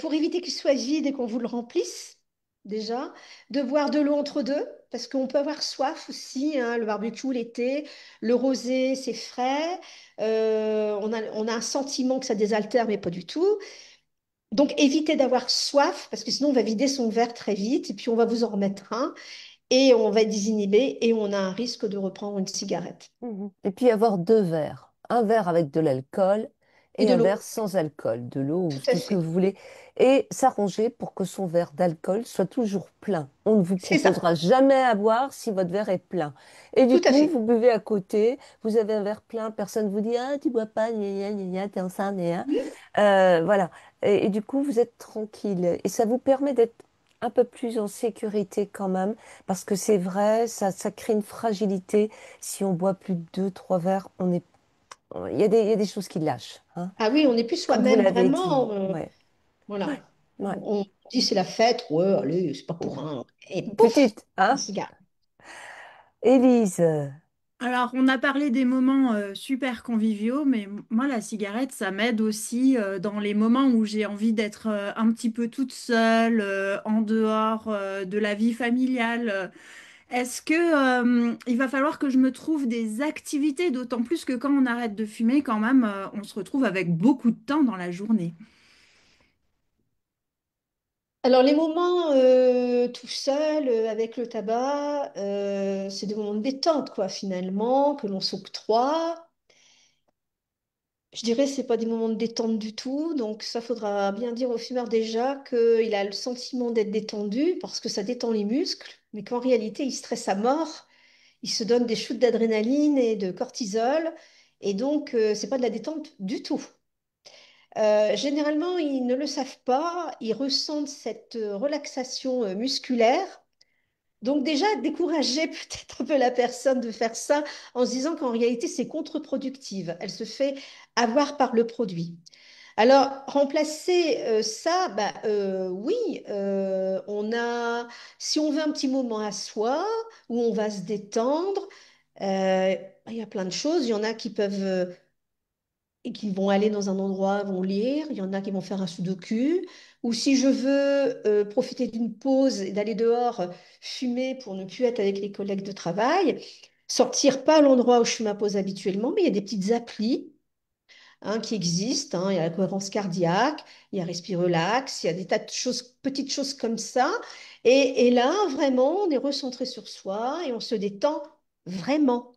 pour éviter qu'il soit vide et qu'on vous le remplisse, déjà, de boire de l'eau entre deux, parce qu'on peut avoir soif aussi, hein, le barbecue l'été, le rosé, c'est frais, on a un sentiment que ça désaltère, mais pas du tout. Donc, évitez d'avoir soif, parce que sinon, on va vider son verre très vite, et puis on va vous en remettre un, et on va être désinhibé, et on a un risque de reprendre une cigarette. Mhm. Et puis avoir deux verres. Un verre avec de l'alcool Et et de un l'eau, verre sans alcool, de l'eau ou tout à tout ce que fait. vous voulez. Et s'arranger pour que son verre d'alcool soit toujours plein. On ne vous C'est ça, proposera jamais à boire si votre verre est plein. Et du tout à coup, fait. vous buvez à côté, vous avez un verre plein, personne vous dit, ah, tu bois pas, gna gna gna gna, t'es enceinte, gna voilà. Et du coup, vous êtes tranquille. Et ça vous permet d'être un peu plus en sécurité quand même, parce que c'est vrai, ça crée une fragilité. Si on boit plus de deux, trois verres, il y a des choses qui lâchent, hein. Ah oui, on n'est plus Comme vous soi-même, l'avez dit. vraiment. Ouais, ouais, Voilà. ouais. On dit c'est la fête, ouais, allez, c'est pas pour Oh, un. Et une pouf, petite, un hein? cigare. Élise. Alors, on a parlé des moments super conviviaux, mais moi, la cigarette, ça m'aide aussi dans les moments où j'ai envie d'être un petit peu toute seule, en dehors de la vie familiale. Est-ce que il va falloir que je me trouve des activités, d'autant plus que quand on arrête de fumer, quand même, on se retrouve avec beaucoup de temps dans la journée. Alors, les moments tout seul, avec le tabac, c'est des moments de détente, quoi, finalement, que l'on s'octroie. Je dirais que c'est pas des moments de détente du tout, donc ça faudra bien dire au fumeur déjà qu'il a le sentiment d'être détendu parce que ça détend les muscles, mais qu'en réalité il stresse à mort, il se donne des shoots d'adrénaline et de cortisol, et donc c'est pas de la détente du tout. Généralement, ils ne le savent pas, ils ressentent cette relaxation musculaire. Donc déjà, décourager peut-être un peu la personne de faire ça en se disant qu'en réalité, c'est contre-productive. Elle se fait avoir par le produit. Alors, remplacer ça, bah, oui, si on veut un petit moment à soi, où on va se détendre, il y a plein de choses. Il y en a qui peuvent et qui vont aller dans un endroit, vont lire. Il y en a qui vont faire un sudoku. Ou si je veux profiter d'une pause et d'aller dehors fumer pour ne plus être avec les collègues de travail, sortir pas à l'endroit où je fais ma pause habituellement, mais il y a des petites applis, hein, qui existent, hein. Il y a la cohérence cardiaque, il y a Respirelax, il y a des tas de choses, petites choses comme ça. Et là, vraiment, on est recentré sur soi et on se détend vraiment.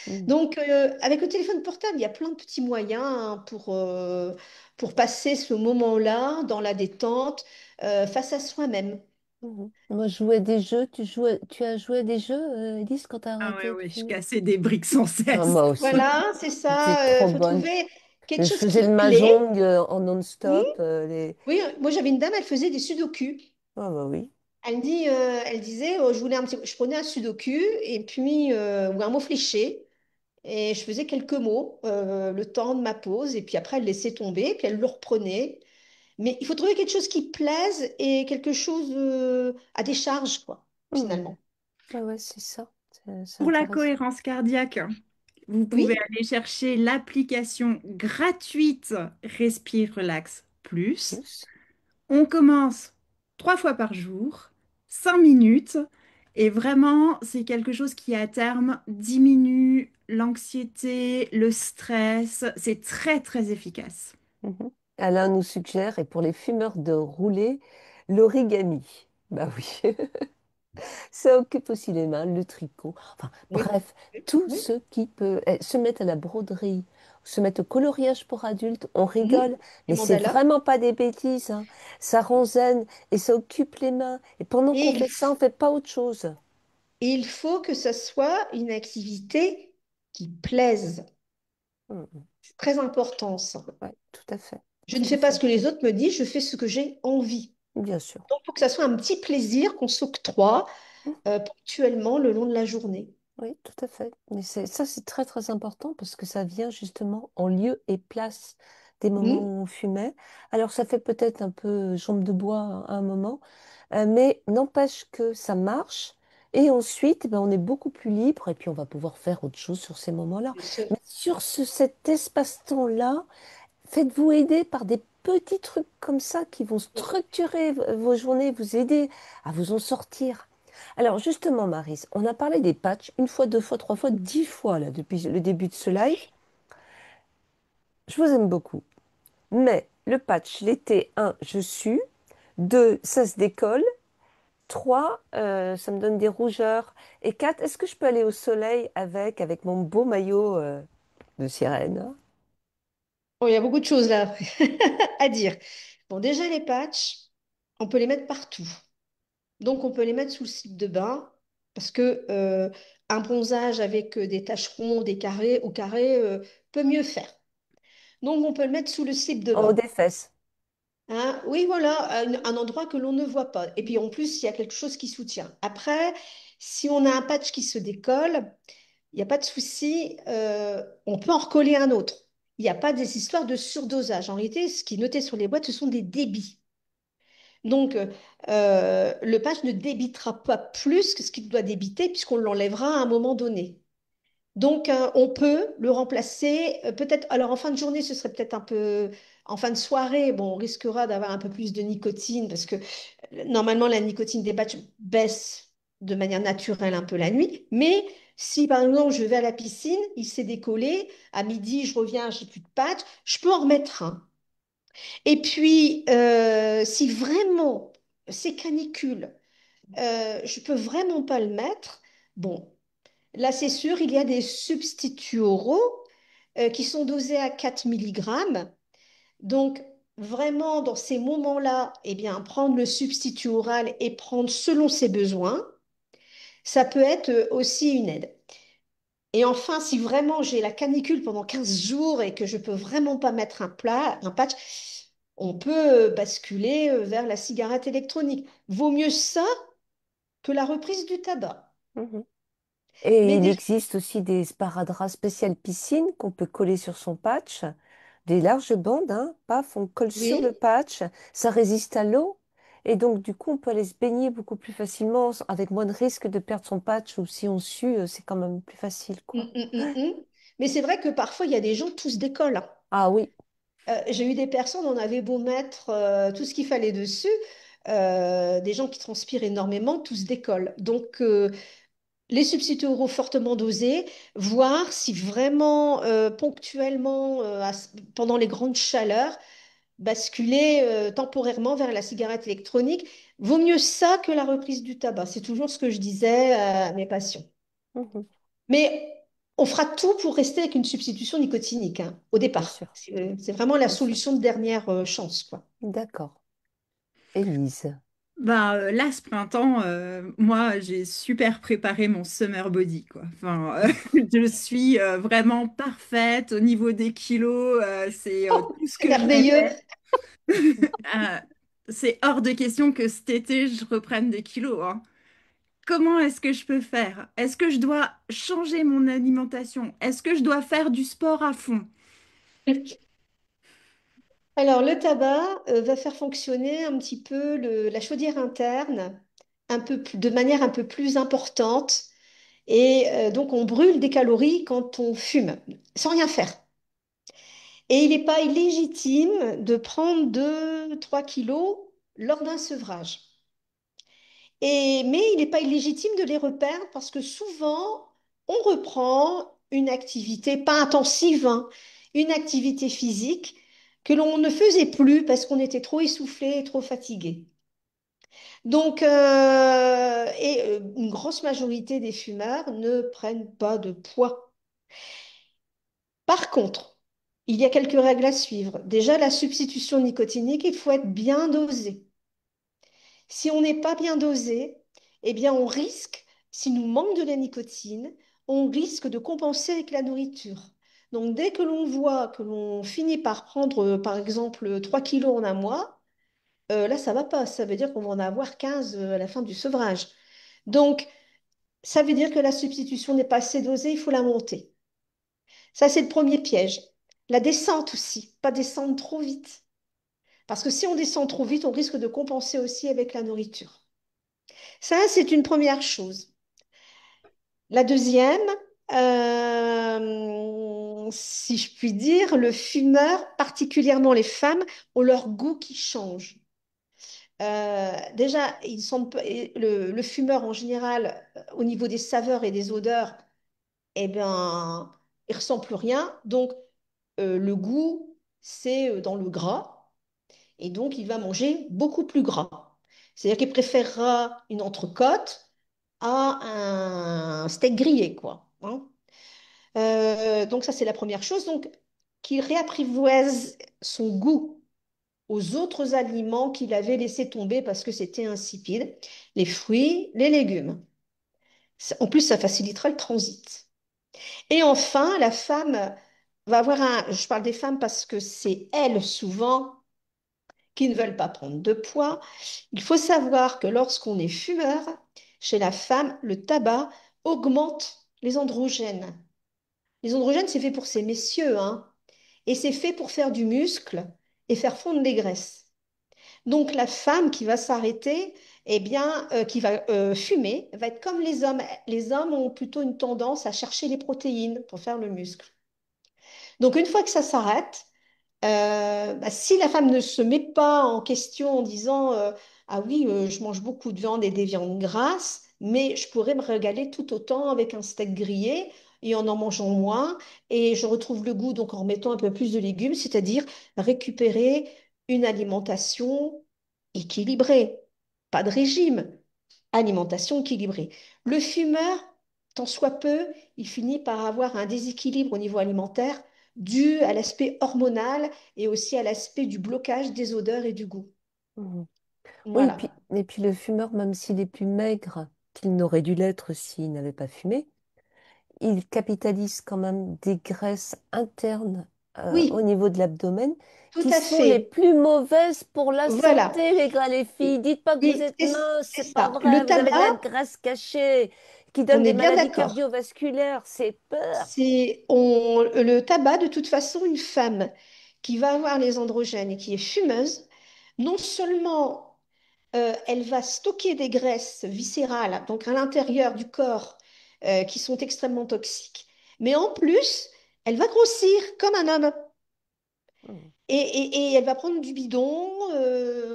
Mhm. Donc, avec le téléphone portable, il y a plein de petits moyens hein, pour passer ce moment-là dans la détente face à soi-même. Mhm. Moi, je jouais des jeux. Tu as joué à des jeux, Elise, quand tu as Ah ouais, arrêté de ouais, je fumer? cassais des briques sans Ah, cesse. moi aussi. Voilà, c'est J'étais ça. Il trop faut bonne. trouver quelque Je chose faisais qui le plaît. mahjong en Hmm. non-stop. Oui, moi j'avais une dame, elle faisait des sudoku. Ah bah oui. Elle disait, je voulais je prenais un sudoku et puis ou un mot fléché et je faisais quelques mots le temps de ma pause et puis après elle laissait tomber puis elle le reprenait. Mais il faut trouver quelque chose qui plaise et quelque chose à décharge quoi, Mhm. finalement. Ouais, ouais, c'est ça. C'est Pour la intéressant. cohérence cardiaque, vous pouvez Oui. aller chercher l'application gratuite Respire Relax Plus. Plus. On commence 3 fois par jour, 5 minutes, et vraiment, c'est quelque chose qui à terme diminue l'anxiété, le stress. C'est très très efficace. Mhm. Alain nous suggère, et pour les fumeurs de rouler, l'origami. Bah oui. Ça occupe aussi les mains, le tricot. Enfin, Oui. bref, tout Oui. ce qui peut se mettre à la broderie, se mettre au coloriage pour adultes, on Mhm. rigole, Les mais c'est mandalas. vraiment pas des bêtises, hein. Ça rend zen et ça occupe les mains. Et pendant Et qu'on il, fait ça, on fait pas autre chose. et il faut que ça soit une activité qui plaise. Mhm. C'est très important, ça. Ouais, tout à fait, Je tout ne à fais pas fait. ce que les autres me disent, je fais ce que j'ai envie. Bien sûr. Donc, il faut que ça soit un petit plaisir qu'on s'octroie ponctuellement le long de la journée. Oui, tout à fait. Mais ça, c'est très, très important parce que ça vient justement en lieu et place des moments Hmm. où on fumait. Alors, ça fait peut-être un peu jambe de bois à un moment, mais n'empêche que ça marche. Et ensuite, eh ben, on est beaucoup plus libre et puis on va pouvoir faire autre chose sur ces moments-là. C'est sûr. Mais sur cet espace-temps-là, faites-vous aider par des petits trucs comme ça qui vont structurer vos journées, vous aider à vous en sortir. Alors justement, Maris, on a parlé des patchs une fois, deux fois, trois fois, 10 fois là depuis le début de ce live. Je vous aime beaucoup. Mais le patch, l'été, un, je sue. Deux, ça se décolle. Trois, ça me donne des rougeurs. Et quatre, est-ce que je peux aller au soleil avec mon beau maillot de sirène? Bon, il y a beaucoup de choses là à dire. Bon, déjà, les patchs, on peut les mettre partout. Donc, on peut les mettre sous le slip de bain parce que un bronzage avec des taches rondes, des carrés ou carrés peut mieux faire. Donc, on peut le mettre sous le slip de En haut bain. des fesses. Hein, oui, voilà, un endroit que l'on ne voit pas. Et puis, en plus, il y a quelque chose qui soutient. Après, si on a un patch qui se décolle, il n'y a pas de souci, on peut en recoller un autre. Il n'y a pas des histoires de surdosage. En réalité, ce qui est noté sur les boîtes, ce sont des débits. Donc, le patch ne débitera pas plus que ce qu'il doit débiter puisqu'on l'enlèvera à un moment donné. Donc, on peut le remplacer, peut-être, alors en fin de journée, ce serait peut-être un peu, en fin de soirée, bon, on risquera d'avoir un peu plus de nicotine parce que normalement, la nicotine des patchs baisse de manière naturelle un peu la nuit. Mais si, par exemple, je vais à la piscine, il s'est décollé, à midi, je reviens, j'ai plus de patch, je peux en remettre un. Et puis, si vraiment c'est canicule, je peux vraiment pas le mettre, bon, là, c'est sûr, il y a des substituts oraux qui sont dosés à 4 milligrammes. Donc, vraiment, dans ces moments-là, eh bien, prendre le substitut oral et prendre selon ses besoins, ça peut être aussi une aide. Et enfin, si vraiment j'ai la canicule pendant 15 jours et que je peux vraiment pas mettre un patch, on peut basculer vers la cigarette électronique. Vaut mieux ça que la reprise du tabac. Mhm. Et Mais il déjà, existe aussi des sparadraps spécial piscine qu'on peut coller sur son patch. Des larges bandes, hein, paf, on colle sur le oui. patch, ça résiste à l'eau. Et donc, du coup, on peut aller se baigner beaucoup plus facilement, avec moins de risque de perdre son patch. Ou si on sue, c'est quand même plus facile, Mm, quoi. mm, mm, mm. Mais c'est vrai que parfois, il y a des gens, tous décollent. Hein. Ah oui. J'ai eu des personnes, on avait beau mettre tout ce qu'il fallait dessus, des gens qui transpirent énormément, tous décollent. Donc, les substituts oraux fortement dosés, voir si vraiment ponctuellement, pendant les grandes chaleurs, basculer temporairement vers la cigarette électronique. Vaut mieux ça que la reprise du tabac. C'est toujours ce que je disais à mes patients. Mhm. Mais On fera tout pour rester avec une substitution nicotinique, hein, au bien départ. sûr, C'est vraiment la bien sûr. solution de dernière chance, quoi. D'accord. Élise. Ben, là, ce printemps, moi, j'ai super préparé mon summer body, quoi. Enfin, je suis vraiment parfaite au niveau des kilos. C'est Oh, tout ce c'est que je merveilleux. voulais. Euh, c'est hors de question que cet été, je reprenne des kilos, hein. Comment est-ce que je peux faire? Est-ce que je dois changer mon alimentation? Est-ce que je dois faire du sport à fond? Alors, le tabac va faire fonctionner un petit peu la chaudière interne de manière un peu plus importante. Et donc, on brûle des calories quand on fume, sans rien faire. Et il n'est pas illégitime de prendre 2, 3 kilos lors d'un sevrage. Mais il n'est pas illégitime de les reperdre parce que souvent, on reprend une activité, pas intensive, hein, une activité physique que l'on ne faisait plus parce qu'on était trop essoufflé et trop fatigué. Donc, une grosse majorité des fumeurs ne prennent pas de poids. Par contre, il y a quelques règles à suivre. Déjà, la substitution nicotinique, il faut être bien dosé. Si on n'est pas bien dosé, eh bien on risque, s'il nous manque de la nicotine, on risque de compenser avec la nourriture. Donc dès que l'on voit que l'on finit par prendre, par exemple, 3 kilos en un mois, là, ça va pas. Ça veut dire qu'on va en avoir 15 à la fin du sevrage. Donc, ça veut dire que la substitution n'est pas assez dosée, il faut la monter. Ça, c'est le premier piège. La descente aussi, pas descendre trop vite. Parce que si on descend trop vite, on risque de compenser aussi avec la nourriture. Ça, c'est une première chose. La deuxième, si je puis dire, le fumeur, particulièrement les femmes, ont leur goût qui change. Déjà, le fumeur en général, au niveau des saveurs et des odeurs, eh ben, il ressent plus rien. Donc, le goût, c'est dans le gras. Et donc, il va manger beaucoup plus gras. C'est-à-dire qu'il préférera une entrecôte à un steak grillé, quoi, hein. Donc ça, c'est la première chose. Donc, qu'il réapprivoise son goût aux autres aliments qu'il avait laissé tomber parce que c'était insipide, les fruits, les légumes. En plus, ça facilitera le transit. Et enfin, la femme va avoir je parle des femmes parce que c'est elles souvent qui ne veulent pas prendre de poids. Il faut savoir que lorsqu'on est fumeur, chez la femme, le tabac augmente les androgènes. Les androgènes, c'est fait pour ces messieurs, hein, et c'est fait pour faire du muscle et faire fondre les graisses. Donc la femme qui va s'arrêter, eh bien, qui va fumer, va être comme les hommes. Les hommes ont plutôt une tendance à chercher les protéines pour faire le muscle. Donc une fois que ça s'arrête, bah, si la femme ne se met pas en question en disant ah oui, je mange beaucoup de viande et des viandes grasses, mais je pourrais me régaler tout autant avec un steak grillé et en mangeant moins, et je retrouve le goût donc en remettant un peu plus de légumes, c'est-à-dire récupérer une alimentation équilibrée, pas de régime, alimentation équilibrée. Le fumeur, tant soit peu, il finit par avoir un déséquilibre au niveau alimentaire dû à l'aspect hormonal et aussi à l'aspect du blocage des odeurs et du goût. Mhm. Oui, Voilà. et puis le fumeur, même s'il est plus maigre qu'il n'aurait dû l'être s'il n'avait pas fumé, il capitalise quand même des graisses internes au Oui, niveau de l'abdomen tout qui à sont les fait. plus mauvaises pour la Voilà. santé, les gars, les filles. Et- Dites pas que vous êtes mince, c'est c'est pas ça. Le vrai. Vous avez de tabac, la graisse cachée qui donne on est des bien maladies d'accord. cardiovasculaires. C'est peur. Le tabac, de toute façon, une femme qui va avoir les androgènes et qui est fumeuse, non seulement elle va stocker des graisses viscérales, donc à l'intérieur du corps, qui sont extrêmement toxiques, mais en plus, elle va grossir comme un homme. Hmm, Et elle va prendre du bidon,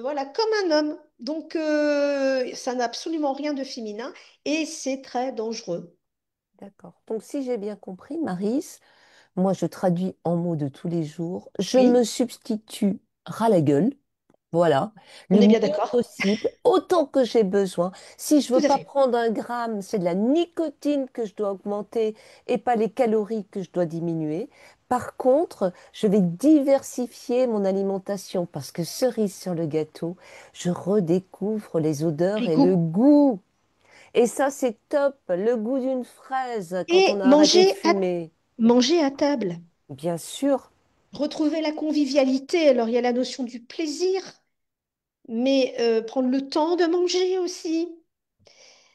voilà, comme un homme. Donc, ça n'a absolument rien de féminin et c'est très dangereux. d'accord. Donc, si j'ai bien compris, Maryse, moi, je traduis en mots de tous les jours. Je me Oui, substitue ras la gueule. Voilà, On le est mieux bien d'accord? possible, autant que j'ai besoin. Si je Tout veux à pas fait. prendre 1 gramme, c'est de la nicotine que je dois augmenter et pas les calories que je dois diminuer. Par contre, je vais diversifier mon alimentation parce que cerise sur le gâteau, je redécouvre les odeurs Les et le goûts. goût. Et ça, c'est top, le goût d'une fraise quand on Et a arrêté de fumer. manger à table. Bien sûr. Retrouver la convivialité. Alors, il y a la notion du plaisir, mais prendre le temps de manger aussi.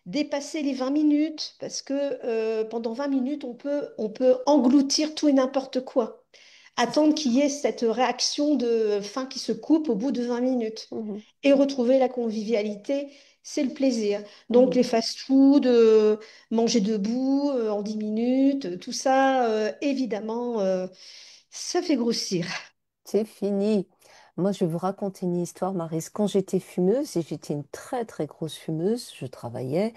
Dépasser les 20 minutes, parce que pendant 20 minutes, on peut engloutir tout et n'importe quoi. C'est ça. Attendre qu'il y ait cette réaction de faim qui se coupe au bout de 20 minutes. Mhm, Et retrouver la convivialité, c'est le plaisir. Donc mhm. les fast-food, manger debout en 10 minutes, tout ça, évidemment, ça fait grossir. C'est fini. Moi, je vais vous raconter une histoire, Maryse. Quand j'étais fumeuse, et j'étais une très très grosse fumeuse, je travaillais.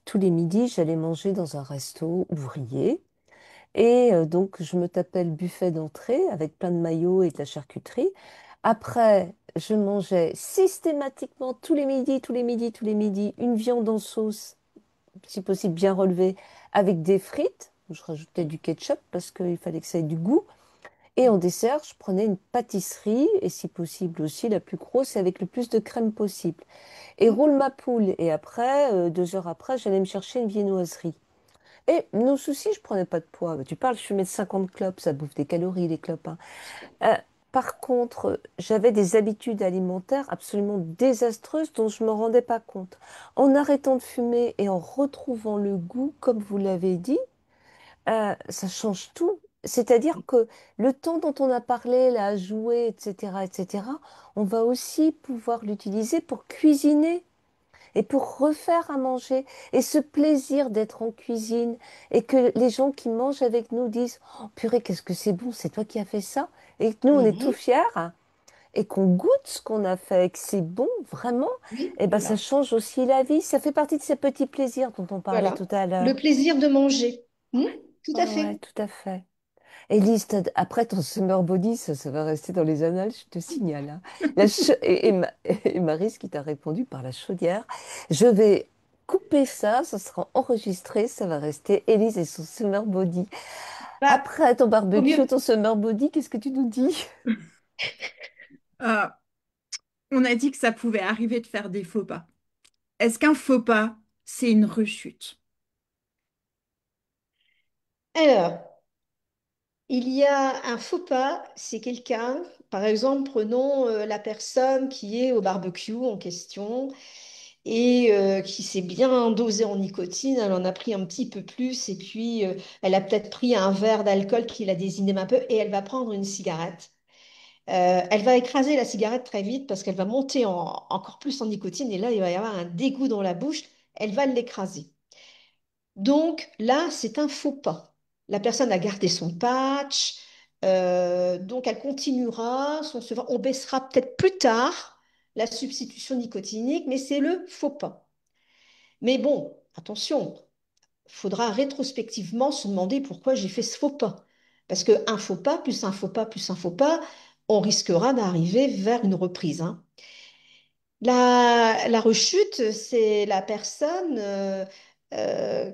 Tous les midis, j'allais manger dans un resto ouvrier. Et donc, je me tapais le buffet d'entrée avec plein de maillots et de la charcuterie. Après, je mangeais systématiquement tous les midis, tous les midis, tous les midis, une viande en sauce, si possible bien relevée, avec des frites. Je rajoutais du ketchup parce qu'il fallait que ça ait du goût. Et en dessert, je prenais une pâtisserie, et si possible aussi la plus grosse, et avec le plus de crème possible. Et roule ma poule. Et après, 2 heures après, j'allais me chercher une viennoiserie. Et nos soucis, je prenais pas de poids. Tu parles, je fumais de 50 clopes, ça bouffe des calories, les clopes, hein. Euh, Par contre, j'avais des habitudes alimentaires absolument désastreuses dont je me rendais pas compte. En arrêtant de fumer et en retrouvant le goût, comme vous l'avez dit, ça change tout. C'est-à-dire que le temps dont on a parlé, là, à jouer, etc., on va aussi pouvoir l'utiliser pour cuisiner et pour refaire à manger. Et ce plaisir d'être en cuisine et que les gens qui mangent avec nous disent, oh purée, qu'est-ce que c'est bon, c'est toi qui as fait ça. Et que nous, on est tout Mhm. fiers et qu'on goûte ce qu'on a fait et que c'est bon, vraiment, Oui, et ben ça voilà. change aussi la vie. Ça fait partie de ces petits plaisirs dont on parlait Voilà. tout à Le l'heure. plaisir de manger. Tout à Ouais, fait. tout à fait. Élise, après ton summer body, ça va rester dans les annales, je te signale, hein. Et Maryse qui t'a répondu par la chaudière. Je vais couper ça, ça sera enregistré, ça va rester Élise et son summer body. Bah, Après ton au barbecue, mieux. ton summer body, qu'est-ce que tu nous dis? Euh, on a dit que ça pouvait arriver de faire des faux pas. Est-ce qu'un faux pas, c'est une rechute? Alors, il y a un faux pas, c'est quelqu'un, par exemple, prenons la personne qui est au barbecue en question et qui s'est bien dosée en nicotine, elle en a pris un petit peu plus et puis elle a peut-être pris un verre d'alcool qui la désinhibe un peu et elle va prendre une cigarette. Elle va écraser la cigarette très vite parce qu'elle va monter encore plus en nicotine et là, il va y avoir un dégoût dans la bouche, elle va l'écraser. Donc là, c'est un faux pas. La personne a gardé son patch, donc elle continuera, on baissera peut-être plus tard la substitution nicotinique, mais c'est le faux pas. Mais bon, attention, il faudra rétrospectivement se demander pourquoi j'ai fait ce faux pas. Parce qu'un faux pas, plus un faux pas, plus un faux pas, on risquera d'arriver vers une reprise, hein. La rechute, c'est la personne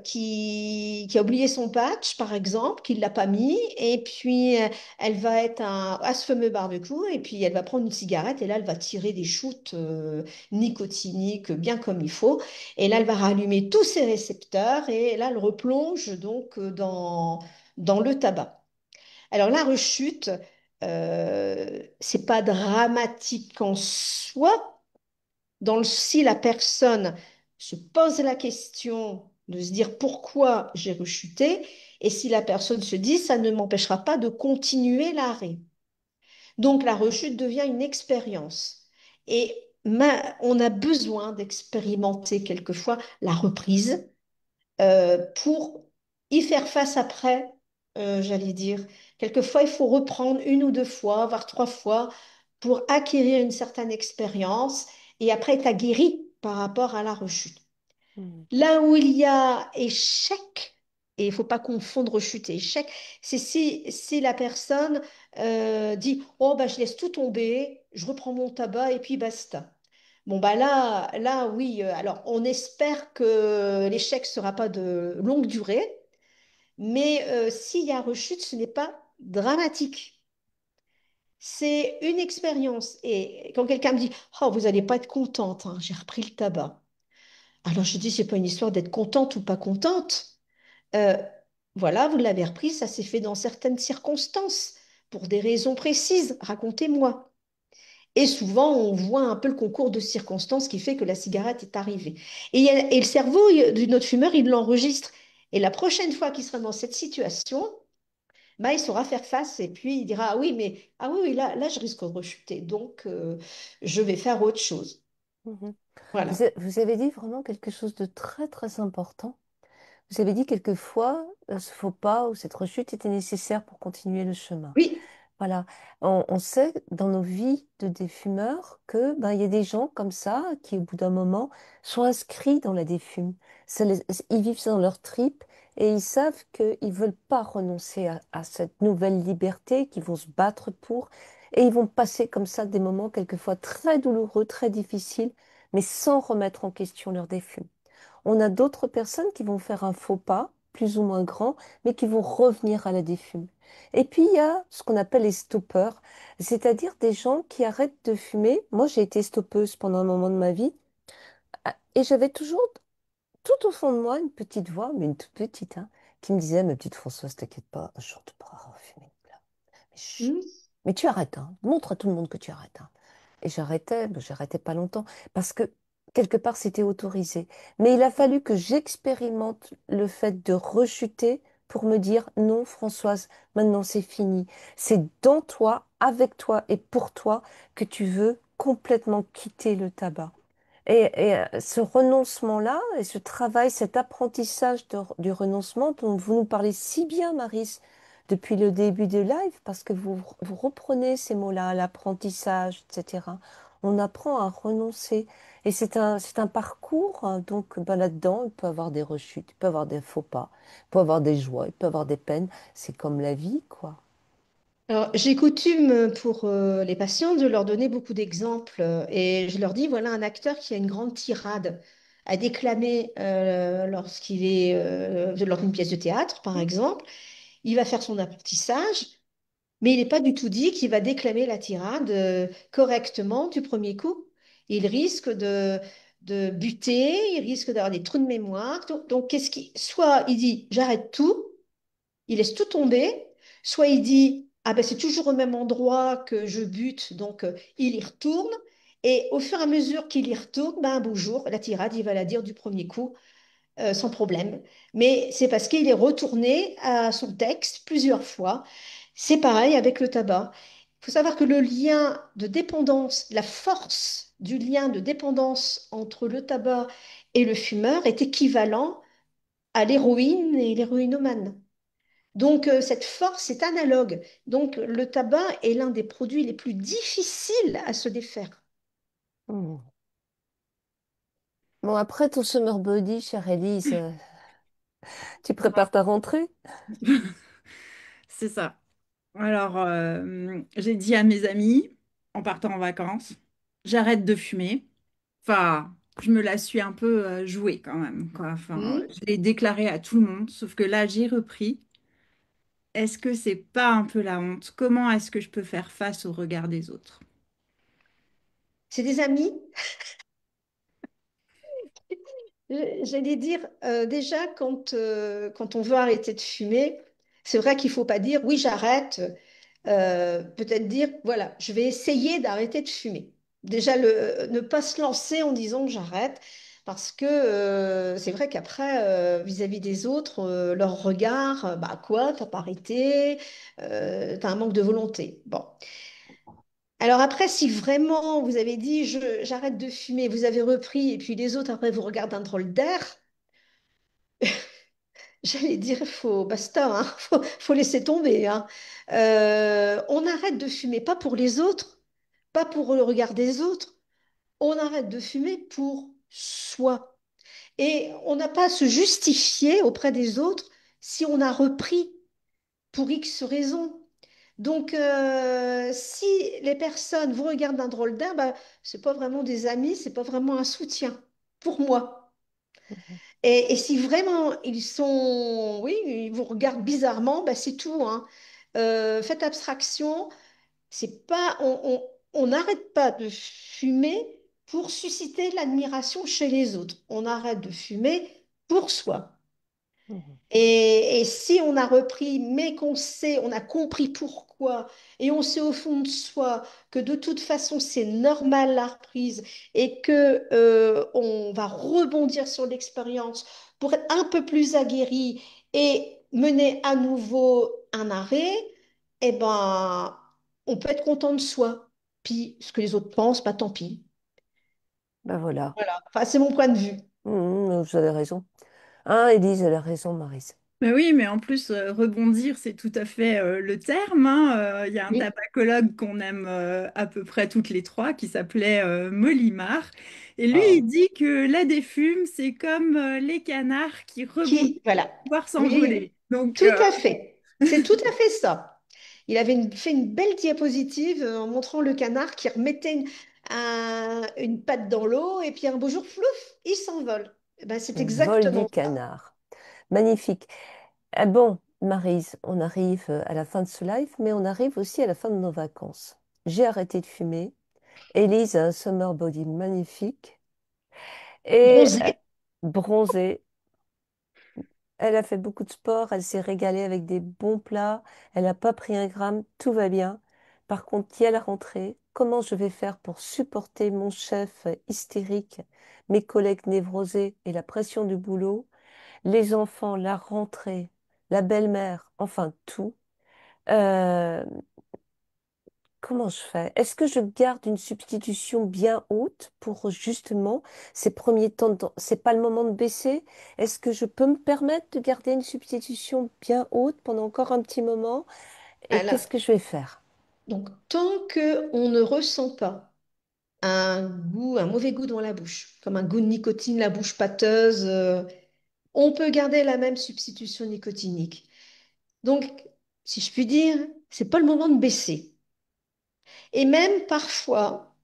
qui a oublié son patch, par exemple, qui ne l'a pas mis, et puis elle va être à ce fameux barbecue, et puis elle va prendre une cigarette, et là, elle va tirer des shoots nicotiniques bien comme il faut, et là, elle va rallumer tous ses récepteurs, et là, elle replonge donc dans le tabac. Alors, la rechute, c'est pas dramatique en soi, si la personne se pose la question de se dire pourquoi j'ai rechuté, et si la personne se dit ça ne m'empêchera pas de continuer l'arrêt. Donc la rechute devient une expérience. Et on a besoin d'expérimenter quelquefois la reprise pour y faire face après, j'allais dire. Quelquefois, il faut reprendre une ou deux fois, voire trois fois, pour acquérir une certaine expérience et après être aguerri par rapport à la rechute. Hmm. Là où il y a échec, Et il ne faut pas confondre rechute et échec. C'est si la personne dit, oh, bah, je laisse tout tomber, je reprends mon tabac et puis basta. Bon, bah là, oui. Alors, on espère que l'échec ne sera pas de longue durée, mais s'il y a rechute, ce n'est pas dramatique. C'est une expérience. Et quand quelqu'un me dit, oh, vous n'allez pas être contente, hein, j'ai repris le tabac. Alors, je dis, c'est pas une histoire d'être contente ou pas contente. Euh, voilà, vous l'avez repris, ça s'est fait dans certaines circonstances, pour des raisons précises. Racontez-moi. Et souvent, on voit un peu le concours de circonstances qui fait que la cigarette est arrivée. Et le cerveau d'une autre fumeur, il l'enregistre. Et la prochaine fois qu'il sera dans cette situation, bah, il saura faire face et puis il dira, ah oui, mais ah oui, oui, là, je risque de rechuter. Donc, je vais faire autre chose. Mhm. Voilà. Vous avez dit vraiment quelque chose de très très important. Vous avez dit quelquefois, ce faux pas ou cette rechute était nécessaire pour continuer le chemin. Oui. Voilà, on sait dans nos vies de défumeurs que ben, il y a des gens comme ça qui, au bout d'un moment, sont inscrits dans la défume. Ils vivent dans leur tripes et ils savent qu'ils ne veulent pas renoncer à cette nouvelle liberté, qu'ils vont se battre pour. Et ils vont passer comme ça des moments quelquefois très douloureux, très difficiles, mais sans remettre en question leur défume. On a d'autres personnes qui vont faire un faux pas, plus ou moins grand, mais qui vont revenir à la défume. Et puis, il y a ce qu'on appelle les stoppeurs, c'est-à-dire des gens qui arrêtent de fumer. Moi, j'ai été stoppeuse pendant un moment de ma vie, et j'avais toujours, tout au fond de moi, une petite voix, mais une toute petite, hein, qui me disait, ma petite Françoise, t'inquiète pas, un jour tu pourras refumer. Mais, chut, Hmm. mais tu arrêtes, hein. Montre à tout le monde que tu arrêtes, hein. Et j'arrêtais, mais j'arrêtais pas longtemps, parce que quelque part c'était autorisé. Mais il a fallu que j'expérimente le fait de rechuter pour me dire non, Françoise, maintenant c'est fini. C'est dans toi, avec toi et pour toi que tu veux complètement quitter le tabac. Ce renoncement-là, et ce travail, cet apprentissage du renoncement dont vous nous parlez si bien, Maris, depuis le début de live, parce que vous reprenez ces mots-là, l'apprentissage, etc. On apprend à renoncer. Et c'est un parcours, hein, donc ben, là-dedans, il peut y avoir des rechutes, il peut y avoir des faux pas, il peut y avoir des joies, il peut y avoir des peines. C'est comme la vie, quoi. Alors, j'ai coutume pour les patients de leur donner beaucoup d'exemples et je leur dis, voilà un acteur qui a une grande tirade à déclamer lorsqu'il est lors d'une pièce de théâtre, par exemple. Il va faire son apprentissage, mais il n'est pas du tout dit qu'il va déclamer la tirade correctement du premier coup. Il risque de buter, il risque d'avoir des trous de mémoire. Donc, soit il dit, j'arrête tout, il laisse tout tomber, soit il dit, ah ben c'est toujours au même endroit que je bute, donc il y retourne, et au fur et à mesure qu'il y retourne, ben, un beau jour, la tirade, il va la dire du premier coup, sans problème. Mais c'est parce qu'il est retourné à son texte plusieurs fois. C'est pareil avec le tabac. Il faut savoir que le lien de dépendance, la force du lien de dépendance entre le tabac et le fumeur est équivalent à l'héroïne et l'héroïnomane. Donc, cette force est analogue. Donc, le tabac est l'un des produits les plus difficiles à se défaire. Hmm. Bon, après ton summer body, chère Élise, tu prépares ta rentrée? C'est ça. Alors, j'ai dit à mes amis, en partant en vacances, j'arrête de fumer. Enfin, je me la suis un peu jouée quand même, quoi. Enfin, Hmm. je l'ai déclaré à tout le monde, sauf que là, j'ai repris. Est-ce que c'est pas un peu la honte? Comment est-ce que je peux faire face au regard des autres? C'est des amis. J'allais dire, déjà, quand on veut arrêter de fumer, c'est vrai qu'il ne faut pas dire, oui, j'arrête. Peut-être dire, voilà, je vais essayer d'arrêter de fumer. Déjà, ne pas se lancer en disant que j'arrête, parce que c'est vrai qu'après, vis-à-vis des autres, leur regard, bah quoi, t'as pas arrêté, t'as un manque de volonté. Bon. Alors après, si vraiment vous avez dit, j'arrête de fumer, vous avez repris, et puis les autres, après, vous regardent un drôle d'air, j'allais dire, faut, basta, hein, faut laisser tomber, hein. On arrête de fumer, pas pour les autres, pas pour le regard des autres, on arrête de fumer pour soi. Et on n'a pas à se justifier auprès des autres si on a repris pour X raisons. Donc, si les personnes vous regardent d'un drôle d'air, bah, c'est pas vraiment des amis, c'est pas vraiment un soutien pour moi. Mhm. Et si vraiment ils sont, oui, ils vous regardent bizarrement, bah, c'est tout, hein. Faites abstraction. C'est pas, on n'arrête pas de fumer pour susciter l'admiration chez les autres. On arrête de fumer pour soi. Mhm. Et si on a repris, mais qu'on sait, on a compris pourquoi, et on sait au fond de soi que de toute façon c'est normal la reprise et que on va rebondir sur l'expérience pour être un peu plus aguerri et mener à nouveau un arrêt, eh ben, on peut être content de soi. Puis ce que les autres pensent, bah tant pis. Ben voilà. Voilà. Enfin, c'est mon point de vue. Vous avez raison. Hein, Élise, elle a raison, Maryse. Mais oui, mais en plus, rebondir, c'est tout à fait le terme, hein. Il y a un Oui. tabacologue qu'on aime à peu près toutes les trois qui s'appelait Molimar. Et lui, il Oh. dit que la défume, c'est comme les canards qui rebondissent Qui, voilà. pour pouvoir Oui, s'envoler. Donc, tout à fait. C'est tout à fait ça. Il avait fait une belle diapositive en montrant le canard qui remettait une patte dans l'eau et puis un beau jour, flouf, il s'envole. Eh ben, c'est Le vol du exactement ça. canard. Magnifique. Ah bon, Maryse, on arrive à la fin de ce live, mais on arrive aussi à la fin de nos vacances. J'ai arrêté de fumer. Élise a un summer body magnifique et Bronzé. bronzée. Elle a fait beaucoup de sport, elle s'est régalée avec des bons plats, elle n'a pas pris un gramme, tout va bien. Par contre, il y a la rentrée. Comment je vais faire pour supporter mon chef hystérique, mes collègues névrosés et la pression du boulot, les enfants, la rentrée, la belle-mère, enfin tout. Euh, Comment je fais? Est-ce que je garde une substitution bien haute pour justement ces premiers temps c'est pas le moment de baisser? Est-ce que je peux me permettre de garder une substitution bien haute pendant encore un petit moment? Et Alors, qu'est-ce que je vais faire? donc, tant que on ne ressent pas un goût, un mauvais goût dans la bouche, comme un goût de nicotine, la bouche pâteuse, on peut garder la même substitution nicotinique. Donc, si je puis dire, c'est pas le moment de baisser. Et même parfois,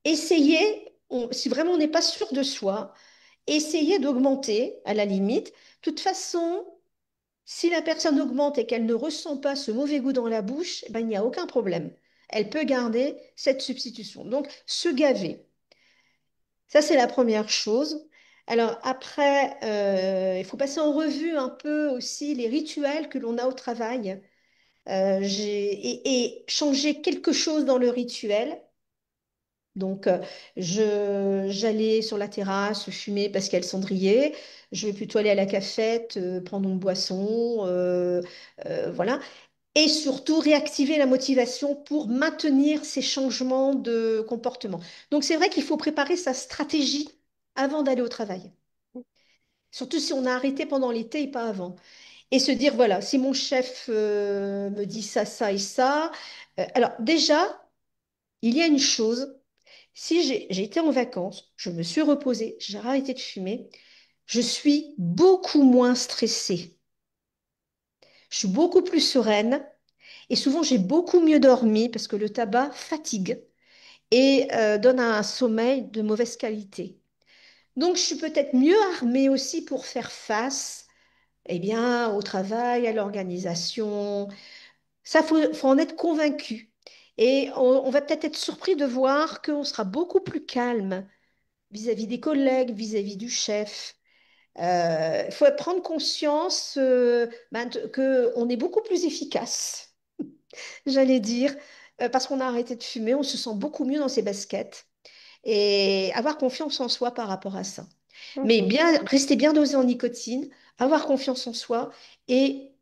essayer, si vraiment on n'est pas sûr de soi, essayer d'augmenter à la limite. De toute façon, si la personne augmente et qu'elle ne ressent pas ce mauvais goût dans la bouche, eh ben, il n'y a aucun problème. Elle peut garder cette substitution. Donc, se gaver. Ça, c'est la première chose. Alors après, il faut passer en revue un peu aussi les rituels que l'on a au travail. Et changer quelque chose dans le rituel. Donc, j'allais sur la terrasse fumer parce qu'il y a le cendrier. Je vais plutôt aller à la cafette, prendre une boisson, voilà. Et surtout, réactiver la motivation pour maintenir ces changements de comportement. Donc, c'est vrai qu'il faut préparer sa stratégie avant d'aller au travail. Surtout si on a arrêté pendant l'été et pas avant. Et se dire, voilà, si mon chef me dit ça, ça et ça. Alors, déjà, il y a une chose. Si j'ai été en vacances, je me suis reposée, j'ai arrêté de fumer, je suis beaucoup moins stressée. Je suis beaucoup plus sereine et souvent j'ai beaucoup mieux dormi parce que le tabac fatigue et donne un sommeil de mauvaise qualité. Donc je suis peut-être mieux armée aussi pour faire face eh bien, au travail, à l'organisation. Ça, faut en être convaincu. Et on va peut-être être surpris de voir qu'on sera beaucoup plus calme vis-à-vis des collègues, vis-à-vis du chef. Il faut prendre conscience qu'on est beaucoup plus efficace, j'allais dire, parce qu'on a arrêté de fumer, on se sent beaucoup mieux dans ses baskets et avoir confiance en soi par rapport à ça. Mais Mhm. bien, rester bien dosé en nicotine, avoir confiance en soi et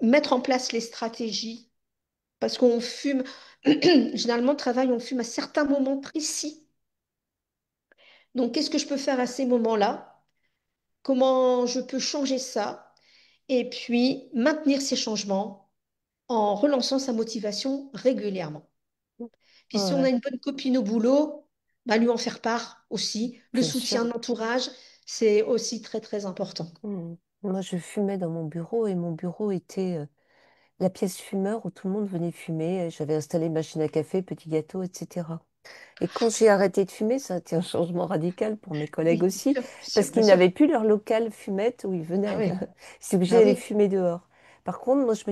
mettre en place les stratégies, parce qu'on fume, généralement, au travail, on fume à certains moments précis. Donc, qu'est-ce que je peux faire à ces moments-là? Comment je peux changer ça et puis maintenir ces changements en relançant sa motivation régulièrement. Puis si on a Ouais, une bonne copine au boulot, bah, lui en faire part aussi. Le bien soutien sûr. de l'entourage, c'est aussi très très important. Mhm. Moi, je fumais dans mon bureau et mon bureau était la pièce fumeur où tout le monde venait fumer. J'avais installé machine à café, petit gâteau, etc. Et quand j'ai arrêté de fumer, ça a été un changement radical pour mes collègues Oui, aussi, bien sûr, parce bien qu'ils sûr. n'avaient plus leur local fumette où ils Ah venaient. oui, C'est obligé ah d'aller oui. fumer dehors. Par contre, moi, je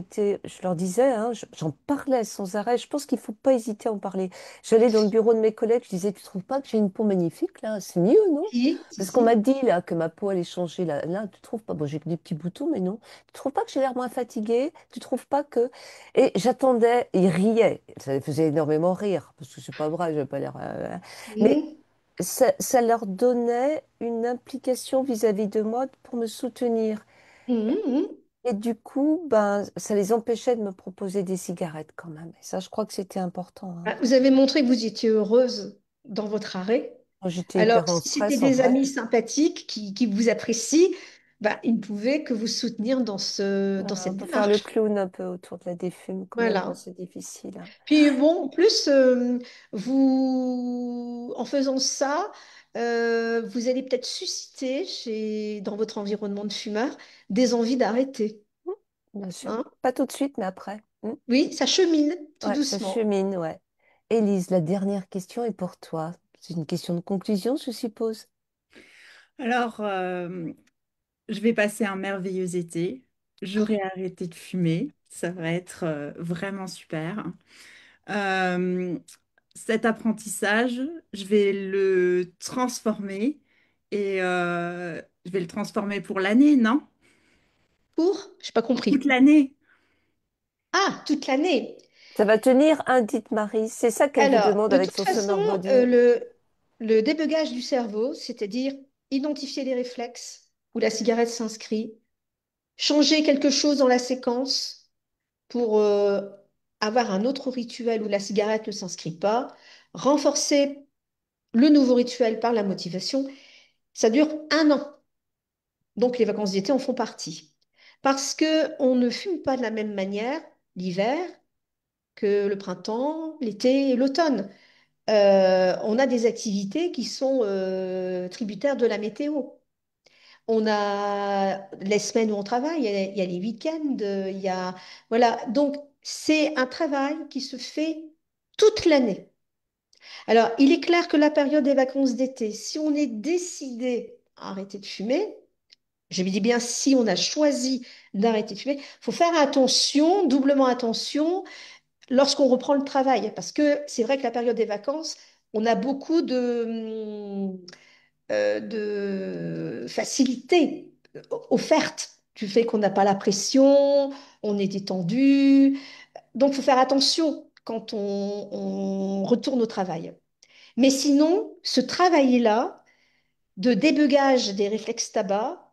leur disais, hein, j'en parlais sans arrêt. Je pense qu'il faut pas hésiter à en parler. J'allais dans le bureau de mes collègues, je disais, tu trouves pas que j'ai une peau magnifique là? C'est mieux, non? Si, si, Parce qu'on m'a si. dit là que ma peau allait changer là. Là, tu trouves pas? Bon, j'ai que des petits boutons, mais non. Tu trouves pas que j'ai l'air moins fatiguée? Tu trouves pas que... Et j'attendais, ils riaient. Ça les faisait énormément rire, parce que c'est pas vrai, je vais pas l'air... Mais Mhm, ça leur donnait une implication vis-à-vis de moi pour me soutenir. mhm, mhm. Et du coup, ben, ça les empêchait de me proposer des cigarettes quand même. Et ça, je crois que c'était important, hein. Ah, vous avez montré que vous étiez heureuse dans votre arrêt. Moi, j'étais Alors, hyper en si c'était stress en des vrai. amis sympathiques qui vous apprécient, bah, ils ne pouvaient que vous soutenir dans Voilà, on cette peut faire le démarche. clown un peu autour de la défume quand même quand Voilà. c'est difficile, hein. Puis bon, en plus, vous, en faisant ça, vous allez peut-être susciter dans votre environnement de fumeur des envies d'arrêter. Bien sûr. Hein. Pas tout de suite, mais après. Oui, ça chemine tout Ouais, ça doucement. chemine, ouais. Élise, la dernière question est pour toi. C'est une question de conclusion, je suppose. Alors, je vais passer un merveilleux été. J'aurai arrêté de fumer. Ça va être vraiment super. Euh, Cet apprentissage, je vais le transformer et je vais le transformer pour l'année, non? Pour? J'ai pas Pour toute compris. l'année. Ah, toute l'année. Ça va tenir, hein, dites Marie. C'est ça qu'elle vous Alors, demande de avec toute son façon, summer body. le débugage du cerveau, c'est-à-dire identifier les réflexes où la cigarette s'inscrit, changer quelque chose dans la séquence pour avoir un autre rituel où la cigarette ne s'inscrit pas, renforcer le nouveau rituel par la motivation, ça dure 1 an. Donc les vacances d'été en font partie. Parce que on ne fume pas de la même manière l'hiver que le printemps, l'été et l'automne. On a des activités qui sont tributaires de la météo. On a les semaines où on travaille, il y a les week-ends, il y a... Voilà, donc c'est un travail qui se fait toute l'année. Alors, il est clair que la période des vacances d'été, si on est décidé à arrêter de fumer, je me dis bien si on a choisi d'arrêter de fumer, il faut faire attention, doublement attention, lorsqu'on reprend le travail. Parce que c'est vrai que la période des vacances, on a beaucoup de facilités offertes du fait qu'on n'a pas la pression, on est détendu. Donc, il faut faire attention quand on retourne au travail. Mais sinon, ce travail-là de débugage des réflexes tabac,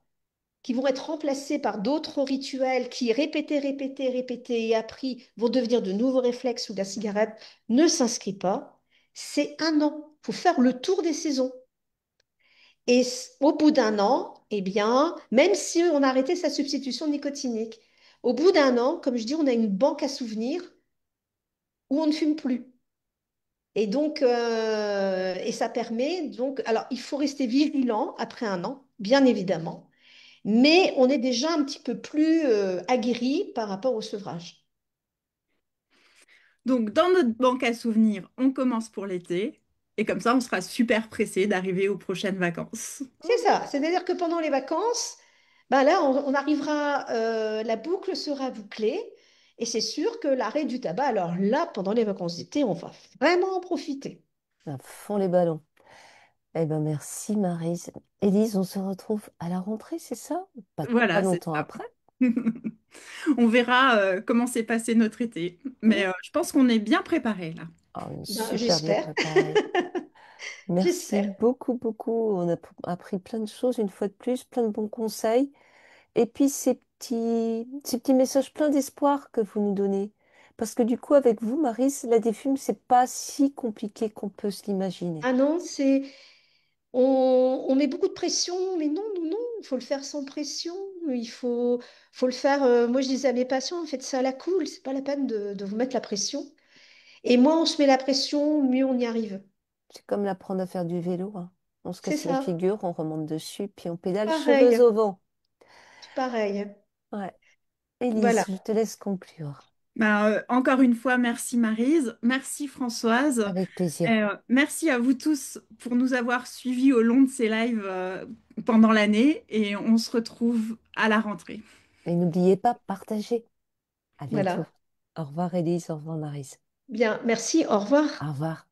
qui vont être remplacés par d'autres rituels qui, répétés, répétés, répétés et appris, vont devenir de nouveaux réflexes où la cigarette ne s'inscrit pas, c'est 1 an. Il faut faire le tour des saisons. Et au bout d'1 an, eh bien, même si on a arrêté sa substitution nicotinique, au bout d'1 an, comme je dis, on a une banque à souvenirs où on ne fume plus. Et donc, et ça permet donc, alors il faut rester vigilant après 1 an, bien évidemment, mais on est déjà un petit peu plus aguerri par rapport au sevrage. Donc, dans notre banque à souvenirs, on commence pour l'été. Et comme ça, on sera super pressé d'arriver aux prochaines vacances. C'est ça, c'est-à-dire que pendant les vacances, ben là, on arrivera, la boucle sera bouclée, et c'est sûr que l'arrêt du tabac, alors là, pendant les vacances d'été, on va vraiment en profiter. À fond les ballons. Eh ben merci Marie. Élise, on se retrouve à la rentrée, c'est ça? Pas Voilà, c'est longtemps ça. après. On verra comment s'est passé notre été. Mais Hmm. je pense qu'on est bien préparé là. Ah, on est Ben, super bien j'espère, préparé. Merci j'espère. beaucoup, beaucoup. On a appris plein de choses une fois de plus, plein de bons conseils. Et puis ces petits messages pleins d'espoir que vous nous donnez. Parce que du coup, avec vous, Marie, la défume, c'est pas si compliqué qu'on peut se l'imaginer. Ah non, on met beaucoup de pression, mais non, non, non, il faut le faire sans pression. Il faut le faire. Moi, je disais à mes patients, faites ça à la cool, c'est pas la peine de vous mettre la pression. Et moins on se met la pression, mieux on y arrive. C'est comme l'apprendre à faire du vélo, hein. On se C'est casse la ça. figure, on remonte dessus, puis on pédale cheveux Pareil. au vent. pareil. Ouais. Élise, Voilà. je te laisse conclure. Ben, encore une fois, merci Maryse, merci Françoise, Avec plaisir. merci à vous tous pour nous avoir suivis au long de ces lives pendant l'année et on se retrouve à la rentrée. Et n'oubliez pas, partagez. À bientôt. Voilà. Au revoir, Élise. Au revoir, Marise. Bien, merci, au revoir. Au revoir.